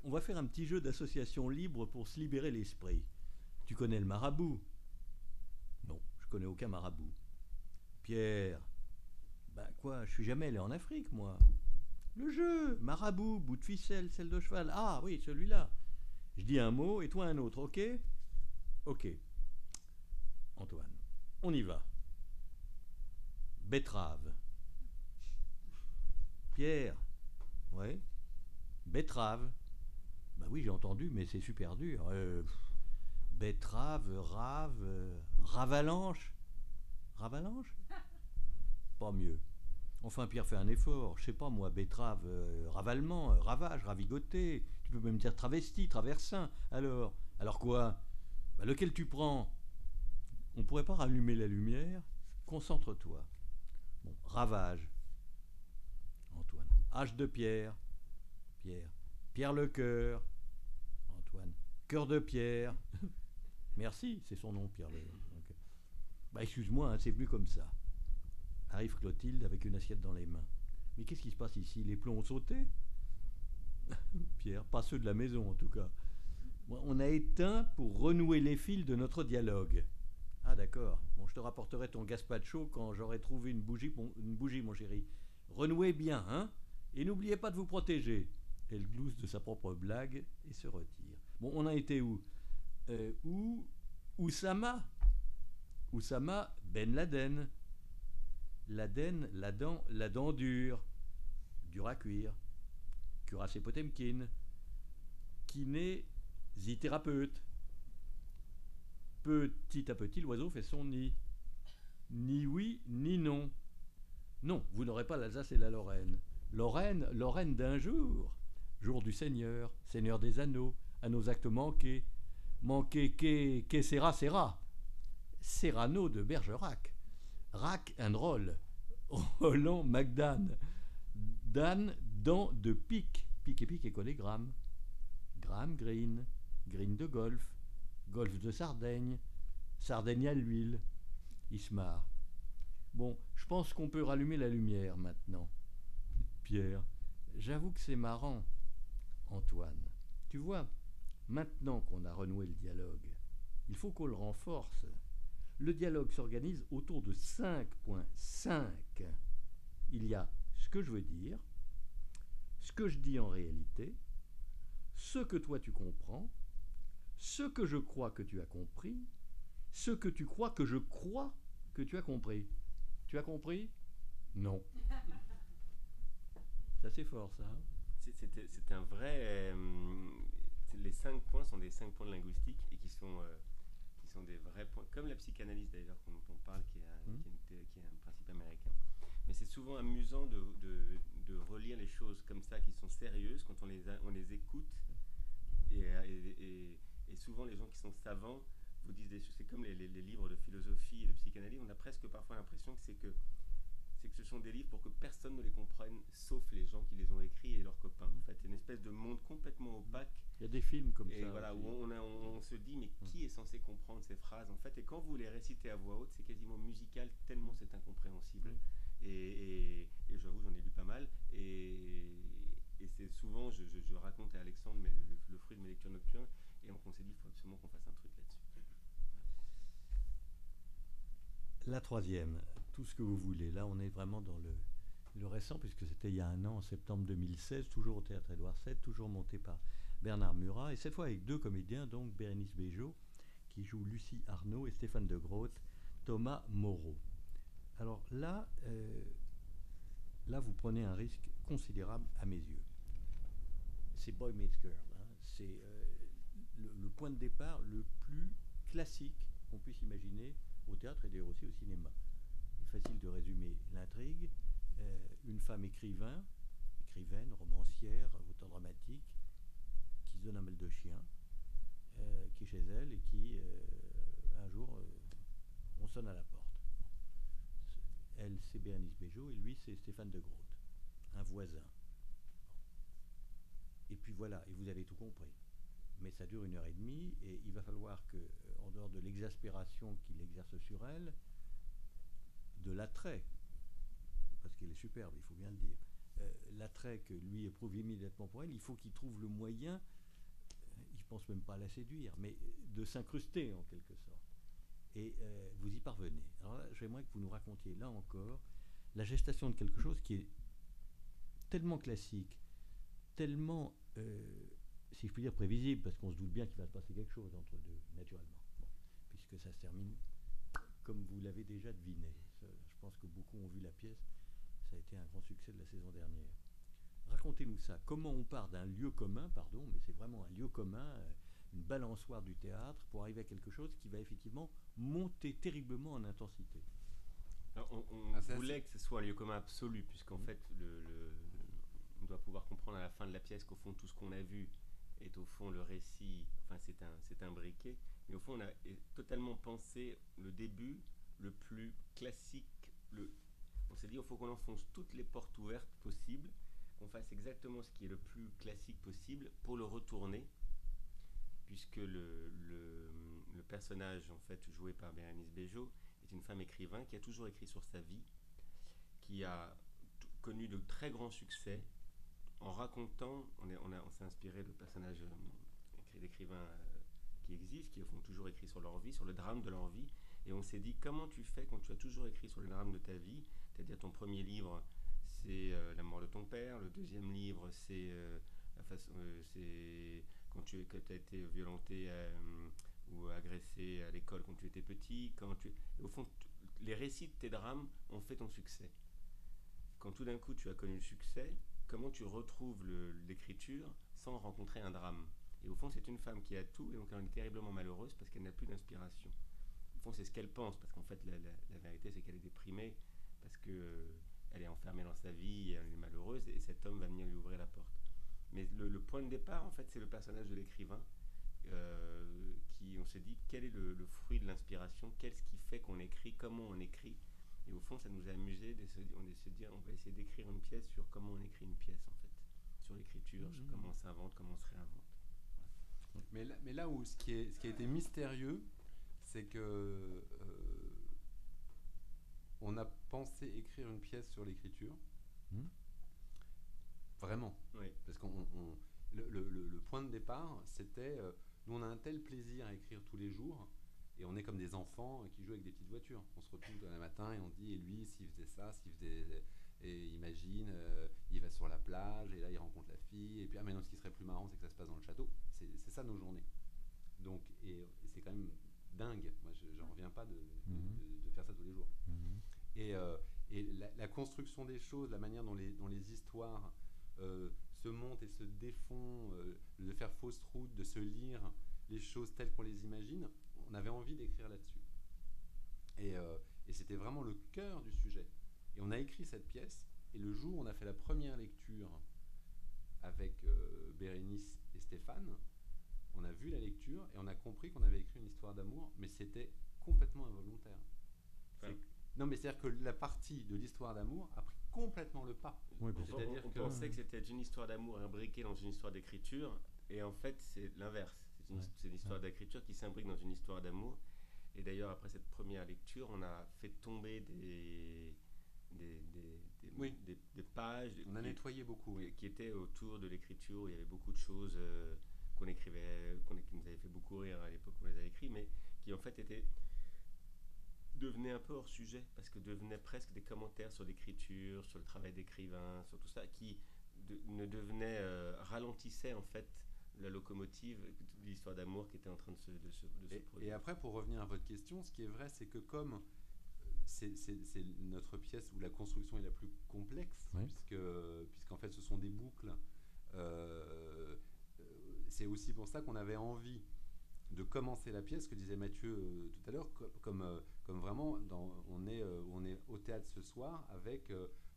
on va faire un petit jeu d'association libre pour se libérer l'esprit. Tu connais le marabout? Non, je connais aucun marabout. Pierre, ben quoi, je suis jamais allé en Afrique, moi. Le jeu, marabout, bout de ficelle, selle de cheval. Ah oui, celui-là. Je dis un mot et toi un autre, ok? Ok. Antoine, on y va. Betterave. Pierre, ouais. Betterave. Bah oui, j'ai entendu, mais c'est super dur. Betterave, ravalanche. Ravalanche? Pas mieux. Enfin, Pierre fait un effort. Je sais pas, moi, betterave, ravalement, ravage, ravigoté. Tu peux même dire travesti, traversin. Alors quoi? Bah, lequel tu prends? On pourrait pas rallumer la lumière? Concentre-toi. Bon, ravage. Antoine. H de Pierre. Pierre. Pierre le cœur. Antoine. Cœur de Pierre. Merci, c'est son nom, Pierre le. Okay. Bah, excuse-moi, hein, c'est venu comme ça. Arrive Clotilde avec une assiette dans les mains. Mais qu'est-ce qui se passe ici? Les plombs ont sauté? Pierre, pas ceux de la maison en tout cas. On a éteint pour renouer les fils de notre dialogue. Ah d'accord. Bon, je te rapporterai ton gazpacho quand j'aurai trouvé une bougie, mon chéri. Renouez bien, hein? Et n'oubliez pas de vous protéger. Elle glousse de sa propre blague et se retire. Bon, on a été où? Oussama? Oussama Ben Laden. Laden, la dent dure, dur à cuire. Cuirassé Potemkin. Kinésithérapeute. Petit à petit, l'oiseau fait son nid. Ni oui, ni non. Non, vous n'aurez pas l'Alsace et la Lorraine. Lorraine d'un jour. Jour du Seigneur, Seigneur des anneaux, à nos actes manqués. Manqué que sera. Serrano de Bergerac. Rack and roll. Roland McDan. Dan, dent de pique. Pique et pique et collégramme. Graham Greene. Green de golf. Golfe de Sardaigne. Sardaigne à l'huile. Ismar. Bon, je pense qu'on peut rallumer la lumière maintenant. Pierre, j'avoue que c'est marrant. Antoine, tu vois, maintenant qu'on a renoué le dialogue, il faut qu'on le renforce. Le dialogue s'organise autour de 5.5. Il y a ce que je veux dire, ce que je dis en réalité, ce que toi tu comprends, ce que je crois que tu as compris, ce que tu crois que je crois que tu as compris. Tu as compris? Non. Ça c'est fort ça. Hein. C'est un vrai... les 5 points sont des 5 points de linguistique et qui sont des vrais points, comme la psychanalyse d'ailleurs dont on parle, qui est un principe américain. Mais c'est souvent amusant de relire les choses comme ça, qui sont sérieuses, quand on les écoute. Et souvent les gens qui sont savants vous disent des choses, c'est comme les livres de philosophie et de psychanalyse, on a presque parfois l'impression que ce sont des livres pour que personne ne les comprenne, sauf les gens qui les ont écrits et leurs copains. En fait, une espèce de monde complètement opaque. Il y a des films comme et ça. Voilà, où on se dit, mais qui est censé comprendre ces phrases en fait? Et quand vous les récitez à voix haute, c'est quasiment musical, tellement c'est incompréhensible. Et j'avoue, j'en ai lu pas mal. Et c'est souvent, je raconte à Alexandre le fruit de mes lectures nocturnes, et on s'est dit, il faut absolument qu'on fasse un truc là-dessus. La troisième, tout ce que vous voulez. Là, on est vraiment dans le récent, puisque c'était il y a un an, en septembre 2016, toujours au Théâtre Édouard VII, toujours monté par Bernard Murat, et cette fois avec 2 comédiens, donc Bérénice Bejo, qui joue Lucie Arnaud, et Stéphane de Groot, Thomas Moreau. Alors là, vous prenez un risque considérable à mes yeux. C'est Boy Meets Girl. Hein. C'est le point de départ le plus classique qu'on puisse imaginer au théâtre et d'ailleurs aussi au cinéma. Il est facile de résumer l'intrigue. Une femme écrivaine, romancière, auteur dramatique, qui se donne un mal de chien, qui est chez elle et qui, un jour, on sonne à la porte. Elle, c'est Bérénice Bejo et lui, c'est Stéphane de Groot, un voisin. Et puis voilà, et vous avez tout compris. Mais ça dure 1h30 et il va falloir que, en dehors de l'exaspération qu'il exerce sur elle, de l'attrait, parce qu'elle est superbe, il faut bien le dire, l'attrait que lui éprouve immédiatement pour elle, il faut qu'il trouve le moyen, il pense même pas à la séduire, mais de s'incruster en quelque sorte. Et vous y parvenez. Alors là, j'aimerais que vous nous racontiez, là encore, la gestation de quelque chose qui est tellement classique, tellement, si je puis dire, prévisible, parce qu'on se doute bien qu'il va se passer quelque chose entre deux, naturellement. Bon, puisque ça se termine comme vous l'avez déjà deviné. Je pense que beaucoup ont vu la pièce, ça a été un grand succès de la saison dernière. Racontez-nous ça. Comment on part d'un lieu commun, pardon, mais c'est vraiment un lieu commun, une balançoire du théâtre, pour arriver à quelque chose qui va effectivement monter terriblement en intensité. Alors, on voulait que ce soit un lieu commun absolu, puisqu'en fait, on doit pouvoir comprendre à la fin de la pièce qu'au fond, tout ce qu'on a vu est au fond le récit, enfin c'est un briquet, mais au fond on a totalement pensé le début le plus classique, on s'est dit il faut qu'on enfonce toutes les portes ouvertes possibles, qu'on fasse exactement ce qui est le plus classique possible pour le retourner, puisque le personnage en fait joué par Bérénice Bejo est une femme écrivain qui a toujours écrit sur sa vie, qui a connu de très grands succès en racontant, on s'est inspiré de personnages d'écrivains qui existent, qui ont toujours écrit sur leur vie, sur le drame de leur vie, et on s'est dit comment tu fais quand tu as toujours écrit sur le drame de ta vie, c'est-à-dire ton premier livre c'est la mort de ton père, le deuxième livre c'est c'est quand tu as été violenté ou agressé à l'école quand tu étais petit. Au fond, les récits de tes drames ont fait ton succès. Quand tout d'un coup tu as connu le succès, comment tu retrouves l'écriture sans rencontrer un drame? Et au fond, c'est une femme qui a tout et donc elle est terriblement malheureuse parce qu'elle n'a plus d'inspiration. Au fond, c'est ce qu'elle pense, parce qu'en fait, la vérité, c'est qu'elle est déprimée parce que elle est enfermée dans sa vie, elle est malheureuse, et cet homme va venir lui ouvrir la porte. Mais le point de départ, en fait, c'est le personnage de l'écrivain, qui, on s'est dit, quel est le fruit de l'inspiration, qu'est-ce qui fait qu'on écrit, comment on écrit. Et au fond, ça nous a amusé on va essayer d'écrire une pièce sur comment on écrit une pièce, en fait. Sur l'écriture, sur comment on s'invente, comment on se réinvente. Mais là où ce qui a été mystérieux, c'est que on a pensé écrire une pièce sur l'écriture. Vraiment. Oui. Parce que le point de départ, c'était nous on a un tel plaisir à écrire tous les jours, et on est comme des enfants qui jouent avec des petites voitures. On se retrouve le matin et on dit, et lui, s'il faisait ça, et imagine, il va sur la plage et là il rencontre la fille, et puis ah mais non, ce qui serait plus marrant, c'est que ça se passe dans le château. C'est ça nos journées. Donc et c'est quand même dingue. Moi, j'en reviens pas de faire ça tous les jours. Et la construction des choses, la manière dont les histoires se montent et se défont, de faire fausse route, de se lire les choses telles qu'on les imagine, on avait envie d'écrire là-dessus. Et c'était vraiment le cœur du sujet. Et on a écrit cette pièce, et le jour où on a fait la première lecture avec Bérénice et Stéphane, on a vu la lecture et on a compris qu'on avait écrit une histoire d'amour, mais c'était complètement involontaire. Non, mais c'est-à-dire que la partie de l'histoire d'amour a pris complètement le pas. Oui, On pensait que c'était une histoire d'amour imbriquée dans une histoire d'écriture, et en fait c'est l'inverse. C'est une histoire d'écriture qui s'imbrique dans une histoire d'amour. Et d'ailleurs, après cette première lecture, on a fait tomber des pages. On a nettoyé beaucoup. Qui étaient autour de l'écriture. Il y avait beaucoup de choses qu'on écrivait, qui nous avaient fait beaucoup rire à l'époque où on les a écrits, mais qui en fait devenaient un peu hors sujet, parce que devenaient presque des commentaires sur l'écriture, sur le travail d'écrivain, sur tout ça, qui ralentissaient en fait la locomotive de l'histoire d'amour qui était en train de se produire. Et après, pour revenir à votre question, ce qui est vrai, c'est que comme c'est notre pièce où la construction est la plus complexe, puisqu'en fait ce sont des boucles, c'est aussi pour ça qu'on avait envie de commencer la pièce, que disait Mathieu tout à l'heure, comme vraiment, on est au théâtre ce soir, avec,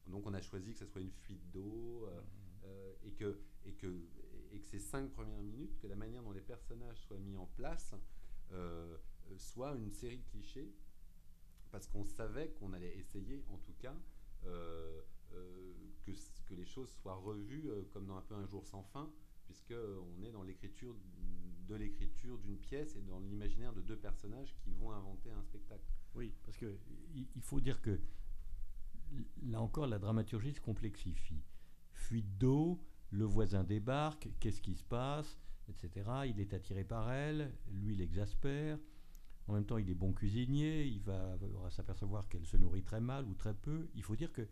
donc on a choisi que ça soit une fuite d'eau, et que ces 5 premières minutes, que la manière dont les personnages soient mis en place soit une série de clichés, parce qu'on savait qu'on allait essayer, en tout cas, que les choses soient revues comme dans un peu Un jour sans fin, puisqu'on est dans l'écriture d'une pièce et dans l'imaginaire de 2 personnages qui vont inventer un spectacle. Oui, parce qu'il faut dire que là encore, la dramaturgie se complexifie. Fuite d'eau, le voisin débarque, qu'est-ce qui se passe, etc. Il est attiré par elle, lui l'exaspère. En même temps, il est bon cuisinier, il va s'apercevoir qu'elle se nourrit très mal ou très peu. Il faut dire que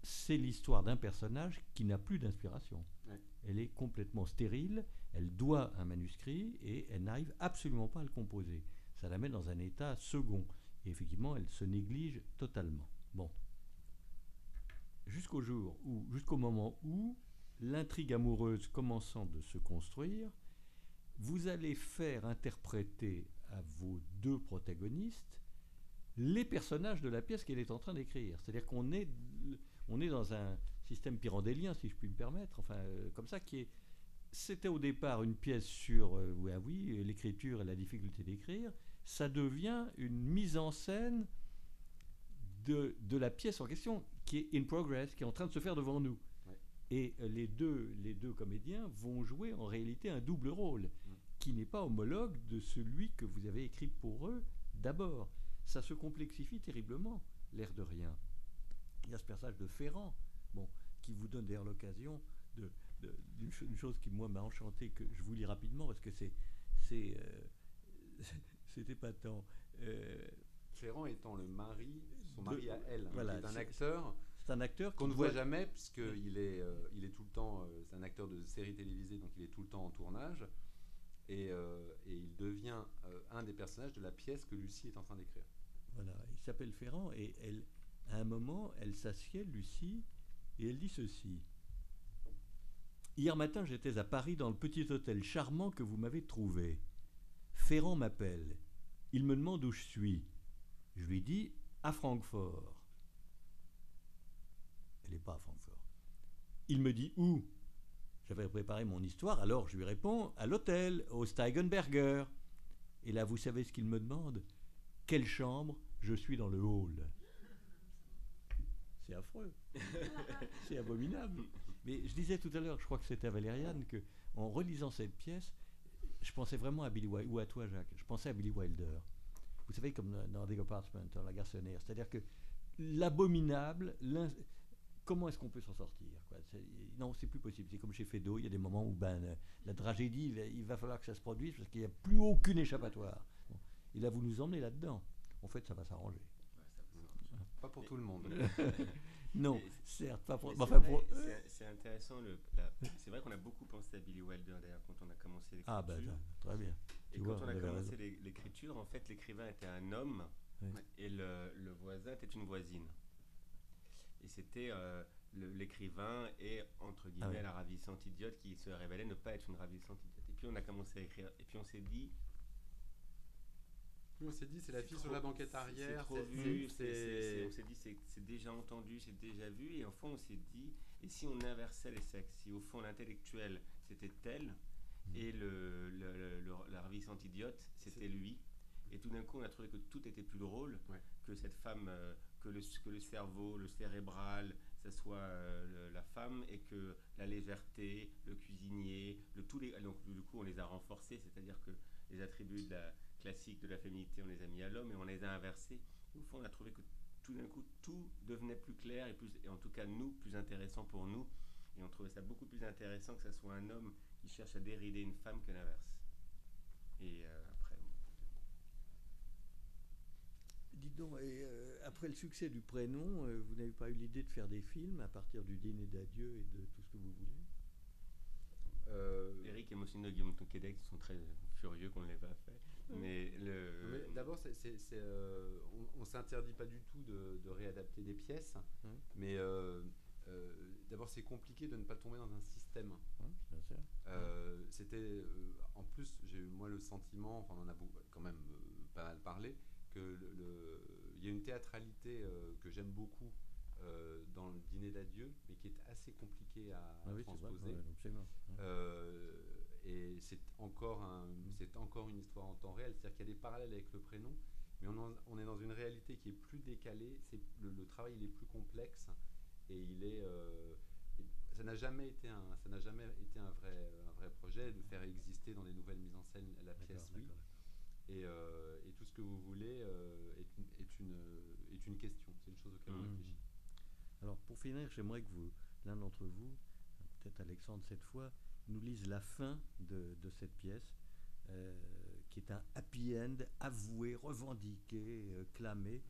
c'est l'histoire d'un personnage qui n'a plus d'inspiration. Ouais. Elle est complètement stérile, elle doit un manuscrit et elle n'arrive absolument pas à le composer. Ça la met dans un état second. Et effectivement, elle se néglige totalement. Bon. Jusqu'au moment où l'intrigue amoureuse commençant de se construire, vous allez faire interpréter à vos 2 protagonistes les personnages de la pièce qu'elle est en train d'écrire. C'est-à-dire qu'on est dans un système pyrandélien, si je puis me permettre, comme ça, c'était au départ une pièce sur l'écriture et la difficulté d'écrire. Ça devient une mise en scène de la pièce en question, qui est in progress, qui est en train de se faire devant nous. Ouais. Et les deux comédiens vont jouer en réalité un double rôle, qui n'est pas homologue de celui que vous avez écrit pour eux d'abord. Ça se complexifie terriblement, l'air de rien. Il y a ce personnage de Ferrand, qui vous donne d'ailleurs l'occasion d'une chose qui, moi, m'a enchanté, que je vous lis rapidement, parce que c'est épatant. Ferrand étant son mari à elle, voilà, qui est un acteur. C'est un acteur qu'on ne voit jamais, puisqu'il est tout le temps. C'est un acteur de série télévisée, donc il est tout le temps en tournage. et il devient un des personnages de la pièce que Lucie est en train d'écrire. Voilà, il s'appelle Ferrand et à un moment, elle s'assied, Lucie, et elle dit ceci. Hier matin, j'étais à Paris dans le petit hôtel charmant que vous m'avez trouvé. Ferrand m'appelle. Il me demande où je suis. Je lui dis à Francfort. Elle n'est pas à Francfort. Il me dit où? J'avais préparé mon histoire, alors je lui réponds à l'hôtel, au Steigenberger. Et là, vous savez ce qu'il me demande? Quelle chambre? Je suis dans le hall. C'est affreux. C'est abominable. Mais je disais tout à l'heure, je crois que c'était à Valériane, que en relisant cette pièce, je pensais vraiment à Billy Wilder, ou à toi Jacques, je pensais à Billy Wilder. Vous savez, comme dans The Apartment, dans La Garçonnière, c'est-à-dire que l'abominable, comment est-ce qu'on peut s'en sortir, quoi? Non, c'est plus possible. C'est comme chez Feydeau, il y a des moments où la tragédie, il va falloir que ça se produise parce qu'il n'y a plus aucune échappatoire. Bon. Et là, vous nous emmenez là-dedans. En fait, ça va s'arranger. Pas pour tout le monde. Non, certes, pas pour. C'est intéressant. C'est vrai qu'on a beaucoup pensé à Billy Wilder d'ailleurs quand on a commencé l'écriture. Ah, ben, très bien. Et quand on a commencé l'écriture, en fait, l'écrivain était un homme et le voisin était une voisine. Et c'était l'écrivain et, entre guillemets, la ravissante idiote qui se révélait ne pas être une ravissante idiote. Et puis on a commencé à écrire. Et puis on s'est dit. C'est la fille sur la banquette arrière. On s'est dit, c'est déjà entendu, c'est déjà vu. Et au fond, on s'est dit, et si on inversait les sexes? Si au fond, l'intellectuel, c'était elle, et la ravissante idiote, c'était lui. Et tout d'un coup, on a trouvé que tout était plus drôle, que cette femme, que le cerveau, le cérébral, ça soit la femme, et que la légèreté, le cuisinier, donc du coup, on les a renforcés, c'est-à-dire que les attributs classiques de la féminité, on les a mis à l'homme et on les a inversés. Au fond, on a trouvé que tout d'un coup, tout devenait plus clair et en tout cas, nous, plus intéressant pour nous. Et on trouvait ça beaucoup plus intéressant que ça soit un homme qui cherche à dérider une femme que l'inverse. Et après... Dites donc, après le succès du prénom, vous n'avez pas eu l'idée de faire des films à partir du Dîner d'adieu et de tout ce que vous voulez? Eric et Mossine de Guillaume Tonquédec sont très furieux qu'on ne l'ait pas fait. Mais d'abord, on ne s'interdit pas du tout de réadapter des pièces, mais d'abord c'est compliqué de ne pas tomber dans un système. Bien sûr. C'était en plus, j'ai eu moi le sentiment, enfin on en a quand même pas mal parlé, que il y a une théâtralité que j'aime beaucoup dans le Dîner d'adieu, mais qui est assez compliquée à transposer. Et c'est encore une histoire en temps réel, c'est-à-dire qu'il y a des parallèles avec le prénom, mais on est dans une réalité qui est plus décalée, le travail il est plus complexe, et ça n'a jamais été un vrai projet de faire exister dans des nouvelles mises en scène la pièce, oui. Et tout ce que vous voulez est une question, c'est une chose auquel on réfléchit. Alors pour finir, j'aimerais que l'un d'entre vous, peut-être Alexandre cette fois, nous lise la fin de cette pièce, qui est un happy end avoué, revendiqué, clamé,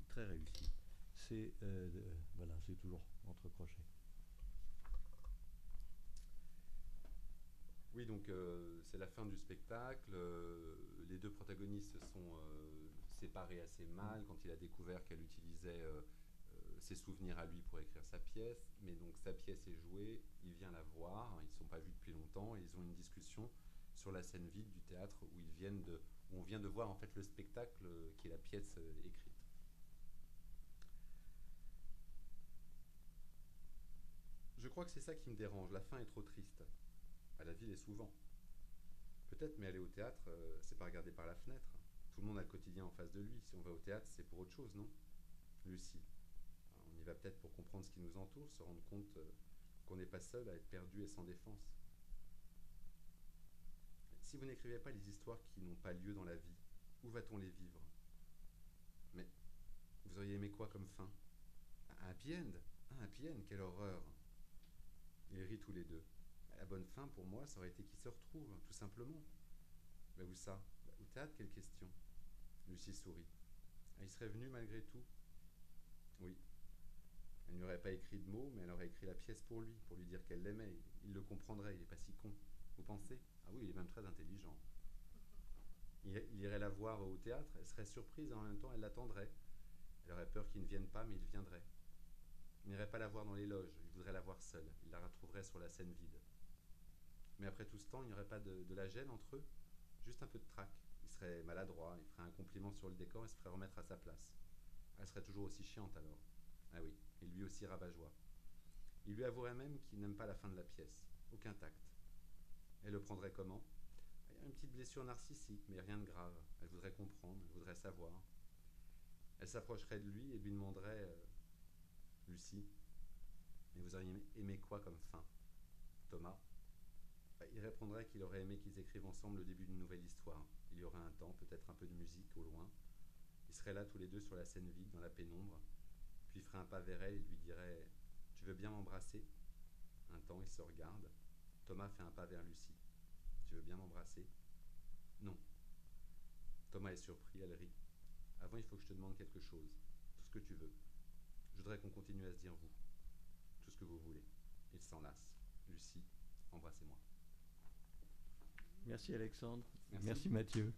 très réussi. C'est toujours entre crochets. Oui, donc c'est la fin du spectacle. Les deux protagonistes se sont séparés assez mal quand il a découvert qu'elle utilisait ses souvenirs à lui pour écrire sa pièce. Mais donc sa pièce est jouée, il vient la voir, ils ne se sont pas vus depuis longtemps, et ils ont une discussion sur la scène vide du théâtre où on vient de voir en fait le spectacle qui est la pièce écrite. Je crois que c'est ça qui me dérange, la fin est trop triste. La vie l'est souvent. Peut-être, mais aller au théâtre, c'est pas regarder par la fenêtre. Tout le monde a le quotidien en face de lui. Si on va au théâtre, c'est pour autre chose, non? Lucie. Alors, on y va peut-être pour comprendre ce qui nous entoure, se rendre compte qu'on n'est pas seul à être perdu et sans défense. Si vous n'écrivez pas les histoires qui n'ont pas lieu dans la vie, où va-t-on les vivre? Mais vous auriez aimé quoi comme fin? Un happy end? Un happy end, quelle horreur! Ils rient tous les deux. La bonne fin pour moi, ça aurait été qu'ils se retrouvent, tout simplement. Mais où ça? Au théâtre, quelle question? Lucie sourit. Il serait venu malgré tout? Oui. Elle n'y aurait pas écrit de mots, mais elle aurait écrit la pièce pour lui dire qu'elle l'aimait. Il le comprendrait, il n'est pas si con. Vous pensez? Ah oui, il est même très intelligent. Il irait la voir au théâtre, elle serait surprise et en même temps elle l'attendrait. Elle aurait peur qu'il ne vienne pas, mais il viendrait. Il n'irait pas la voir dans les loges, il voudrait la voir seule. Il la retrouverait sur la scène vide. Mais après tout ce temps, il n'y aurait pas de la gêne entre eux, juste un peu de trac. Il serait maladroit, il ferait un compliment sur le décor et se ferait remettre à sa place. Elle serait toujours aussi chiante alors. Ah oui, et lui aussi rabat-joie. Il lui avouerait même qu'il n'aime pas la fin de la pièce. Aucun tact. Elle le prendrait comment? Il y a une petite blessure narcissique, mais rien de grave. Elle voudrait comprendre, elle voudrait savoir. Elle s'approcherait de lui et lui demanderait Lucie, mais vous auriez aimé quoi comme fin? Thomas? Il répondrait qu'il aurait aimé qu'ils écrivent ensemble le début d'une nouvelle histoire. Il y aurait un temps, peut-être un peu de musique au loin. Ils seraient là tous les deux sur la scène vide, dans la pénombre. Puis il ferait un pas vers elle et lui dirait Tu veux bien m'embrasser? Un temps, ils se regardent. Thomas fait un pas vers Lucie. Tu veux bien m'embrasser? Non. Thomas est surpris, elle rit. Avant, il faut que je te demande quelque chose. Tout ce que tu veux. Je voudrais qu'on continue à se dire vous. Tout ce que vous voulez. Il s'enlace. Lucie, embrassez-moi. Merci Alexandre. Merci. Merci Mathieu.